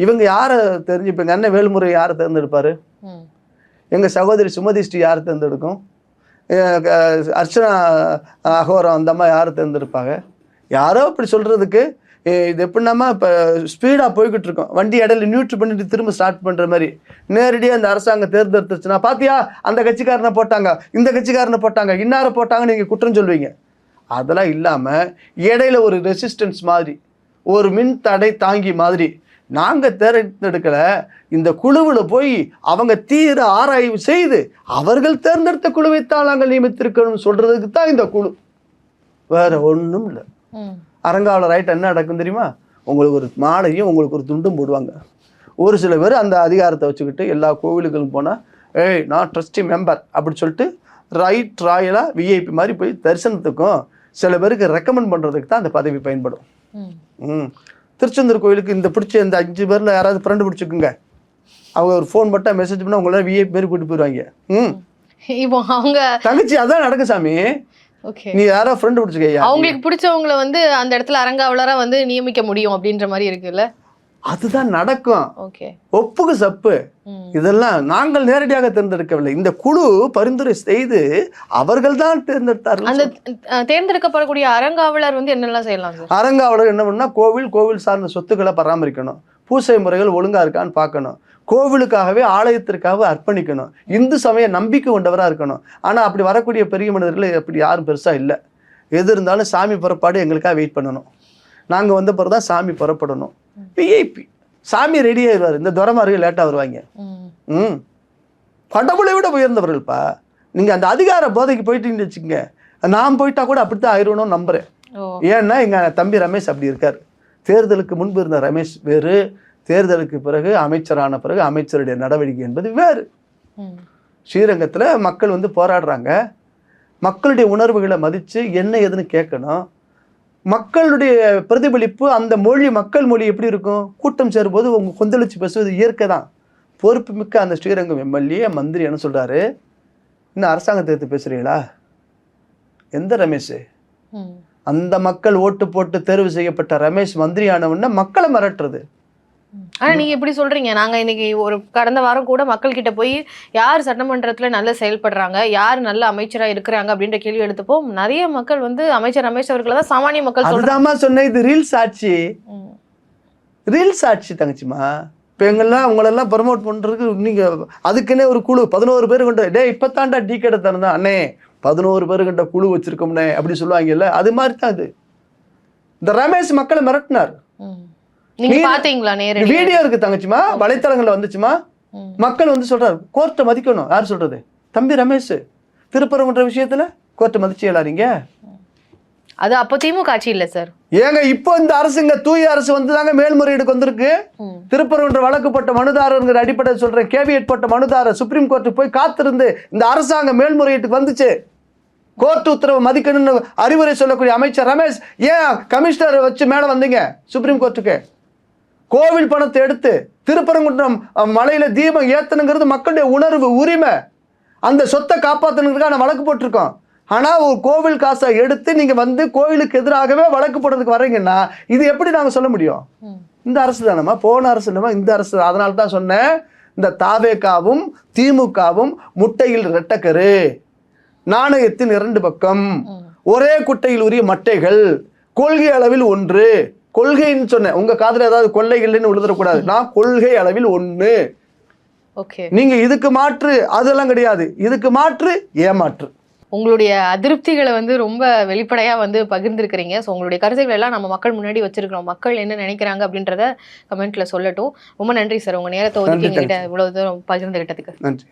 இவங்க யாரை தெரிஞ்சுப்பாங்க? அண்ணன் வேலுமுறை யாரை தேர்ந்தெடுப்பாரு? எங்க சகோதரி சுமதி ஸ்ரீ யாரை தேர்ந்தெடுக்கும்? அர்ச்சனா அகோரம் அந்த அம்மா யாரை தேர்ந்தெடுப்பாங்க? யாரோ இப்படி சொல்றதுக்கு இது எப்படின்னாமா இப்போ ஸ்பீடாக போய்கிட்டு இருக்கோம், வண்டி இடையில நியூட்ரு பண்ணிட்டு திரும்ப ஸ்டார்ட் பண்ணுற மாதிரி. நேரடியாக அந்த அரசாங்கம் தேர்ந்தெடுத்துச்சுன்னா பாத்தியா அந்த கட்சிக்காரனை போட்டாங்க, இந்த கட்சிக்காரனை போட்டாங்க, இன்னாரை போட்டாங்கன்னு நீங்கள் குற்றம் சொல்வீங்க. அதெல்லாம் இல்லாமல் இடையில ஒரு ரெசிஸ்டன்ஸ் மாதிரி, ஒரு மின் தடை தாங்கி மாதிரி நாங்கள் தேர்ந்தெடுக்கலை, இந்த குழுவில் போய் அவங்க தீர ஆராய்வு செய்து அவர்கள் தேர்ந்தெடுத்த குழுவைத்தான் நாங்கள் நியமித்திருக்கணும்னு சொல்கிறதுக்கு தான் இந்த குழு, வேற ஒன்றும் இல்லை. அறங்காவலர் ஆகிட்ட என்ன நடக்கும் தெரியுமா? உங்களுக்கு ஒரு மாலையும் உங்களுக்கு ஒரு துண்டும் போடுவாங்க. ஒரு சில பேர் அந்த அதிகாரத்தை வச்சுக்கிட்டு எல்லா கோவிலுக்கும் போனால் ஏய் நான் ட்ரஸ்டி மெம்பர் அப்படி சொல்லிட்டு ராயலாக விஐபி மாதிரி போய் தரிசனத்துக்கும் சில பேருக்கு ரெக்கமெண்ட் பண்ணுறதுக்கு தான் அந்த பதவி பயன்படும். திருச்செந்தூர் கோயிலுக்கு இந்த பிடிச்ச இந்த 5 பேரில் யாராவது ஃப்ரெண்டு பிடிச்சிக்குங்க, அவங்க ஒரு ஃபோன் மட்டும் மெசேஜ் பண்ணால் உங்களால் விஐபி பேர் கூட்டு போயிடுவாங்க. இப்போ அவங்க தங்கச்சி அதான் நடக்கும் சாமி. நீ யாரோ ஃப்ரெண்ட் பிடிச்சிக்க, அவங்களுக்கு பிடிச்சவங்களை வந்து அந்த இடத்துல அறங்காவலரா வந்து நியமிக்க முடியும் அப்படின்ற மாதிரி இருக்குல்ல, அதுதான் நடக்கும். ஒப்புக்கு சப்பு இதெல்லாம் நாங்கள் நேரடியாக தேர்ந்தெடுக்கவில்லை, இந்த குழு பரிந்துரை செய்து அவர்கள் தான் தேர்ந்தெடுத்தார்கள். அந்த தேர்ந்தெடுக்கப்படக்கூடிய அறங்காவலர் வந்து என்னெல்லாம் செய்யலாம்? அறங்காவலர் என்ன பண்ணா, கோவில் சார்ந்த சொத்துக்களை பராமரிக்கணும், பூசை முறைகள் ஒழுங்கா இருக்கான்னு பார்க்கணும், கோவிலுக்காகவே ஆலயத்திற்காக அர்ப்பணிக்கணும், இந்து சமய நம்பிக்கை கொண்டவராக இருக்கணும். ஆனால் அப்படி வரக்கூடிய பெரிய மனிதர்கள் அப்படி யாரும் பெருசாக இல்லை. எது இருந்தாலும் சாமி புறப்பாடு எங்களுக்காக வெயிட் பண்ணணும், நாங்கள் வந்த பிறகு தான் சாமி புறப்படணும். விஐபி சாமி ரெடி ஆயிடுவார், இந்த துரமார்கள் லேட்டாக வருவாங்க. கடவுளை விட உயர்ந்தவர்கள்ப்பா. நீங்கள் அந்த அதிகார போதைக்கு போயிட்டீங்கன்னு வச்சுக்கோங்க, நான் போயிட்டா கூட அப்படித்தான் ஆயிடணும்னு நம்புறேன். ஏன்னா எங்கள் தம்பி ரமேஷ் அப்படி இருக்கார். தேர்தலுக்கு முன்பு இருந்த ரமேஷ் வேறு, தேர்தலுக்கு பிறகு அமைச்சரான பிறகு அமைச்சருடைய நடவடிக்கை என்பது வேறு. ஸ்ரீரங்கத்தில் மக்கள் வந்து போராடுறாங்க, மக்களுடைய உணர்வுகளை மதித்து என்ன ஏதுன்னு கேட்கணும். மக்களுடைய பிரதிபலிப்பு அந்த மொழி, மக்கள் மொழி எப்படி இருக்கும்? கூட்டம் சேரும்போது உங்க கொந்தளிச்சு பேசுவது இயற்கை தான். பொறுப்பு மிக்க அந்த ஸ்ரீரங்கம் எம்எல்ஏ மந்திரி என்ன சொல்றாரு, இன்னும் அரசாங்கத்தை எடுத்து பேசுறீங்களா? எந்த ரமேஷ்? அந்த மக்கள் ஓட்டு போட்டு தேர்வு செய்யப்பட்ட ரமேஷ் மந்திரி ஆனவன்னா மக்களை மிரட்டுறது. ஆனா நீங்க எப்படி சொல்றீங்க? நாங்க இன்னைக்கு ஒரு கடந்த வாரம் கூட மக்கள் கிட்ட போய் யார் சட்டமன்றத்துல நல்லா செயல்படுறாங்க, யார் நல்ல அமைச்சரா இருக்கிறாங்க அப்படின்ற கேள்வி எடுத்தப்போ நிறைய மக்கள் வந்து அமைச்சர் ரமேஷ் அவர்களை தான் சாமானிய மக்கள் சொல்றாங்க. சொன்ன இது ரீல்ஸ் ஆட்சி, ரீல்ஸ் ஆட்சி தங்கச்சிமா. இப்போ எங்கெல்லாம் உங்களெல்லாம் ப்ரமோட் பண்றதுக்கு நீங்க அதுக்குன்னே ஒரு குழு 11 பேர் கொண்ட, டே இப்பத்தாண்டா டீ கடை தரதா அண்ணே 11 பேர் கொண்ட குழு வச்சிருக்கோம்னே அப்படி சொல்லுவாங்கல்ல, அது மாதிரி தான் இது. இந்த ரமேஷ் மக்களை மிரட்டினார். நீங்க பாத்தீங்களா? நேரடி வீடியோ இருக்கு தங்கச்சிமா, வலைத்தளங்கள்ல வந்துச்சுமா. மக்கள் வந்து சொல்றாரு கோர்ட்டை மதிக்கணும். யார் சொல்றது? தம்பி ரமேஷ். திருப்பரங்குன்ற விஷயத்துல கோர்ட்டை மதிச்சு எல்லாரீங்க. அது அப்போ திமுக ஆட்சி இல்ல சார். ஏங்க இப்போ இந்த அரசுங்க தூய அரசு வந்துதாங்க மேல்முறையீடுக்கு வந்திருக்கு. திருப்பரங்குன்ற வழக்கு போட்ட மனுதாரங்கிற அடிப்படையில் சொல்றேன், கேவியட் போட்ட மனுதாரர் சுப்ரீம் கோர்ட்டுக்கு போய் காத்திருந்து இந்த அரசாங்கம் மேல்முறையீட்டுக்கு வந்துச்சு. கோர்ட் உத்தரவு மதிக்கணும்னு அறிவுரை சொல்லக்கூடிய அமைச்சர் ரமேஷ் ஏன் கமிஷனர் வச்சு மேல வந்தீங்க சுப்ரீம் கோர்ட்டுக்கு? கோவில் பணத்தை எடுத்து திருப்பரங்குன்றம் மலையில தீபம் ஏத்தணுங்கிறது மக்களுடைய உணர்வு, உரிமை. அந்த சொத்தை காப்பாற்றணுங்கிறதுக்காக நான் வழக்கு போட்டிருக்கோம். ஆனால் ஒரு கோவில் காசை எடுத்து நீங்கள் வந்து கோவிலுக்கு எதிராகவே வழக்கு போடுறதுக்கு வர்றீங்கன்னா இது எப்படி நாங்கள் சொல்ல முடியும்? இந்த அரசு தானம்மா, போன அரசு இல்லைம்மா, இந்த அரசு. அதனால தான் சொன்னேன், இந்த தாவேகாவும் திமுகவும் முட்டையில் ரெட்டக்கரு, நாணயத்தின் 2 பக்கம், ஒரே குட்டையில் உரிய மட்டைகள், கொள்கை அளவில் ஒன்று. கொள்கைன்னு சொன்னேன், உங்க காதுல ஏதாவது கொள்ளைகள்னு விழுந்துடக்கூடாது. நான் கொள்கை அளவில் ஒன்று. நீங்க இதுக்கு மாற்று அதெல்லாம் கிடையாது, இதுக்கு மாற்று ஏமாற்று. உங்களுடைய அதிருப்திகளை வந்து ரொம்ப வெளிப்படையா வந்து பகிர்ந்துருக்கிறீங்க. ஸோ உங்களுடைய கருத்துக்கள் எல்லாம் நம்ம மக்கள் முன்னாடி வச்சிருக்கிறோம். மக்கள் என்ன நினைக்கிறாங்க அப்படின்றத கமெண்ட்ல சொல்லட்டும். ரொம்ப நன்றி சார், உங்க நேரத்தை ஒதுக்கி எங்ககிட்ட இவ்வளவு தூரம் பகிர்ந்துகிட்டதுக்கு. நன்றி.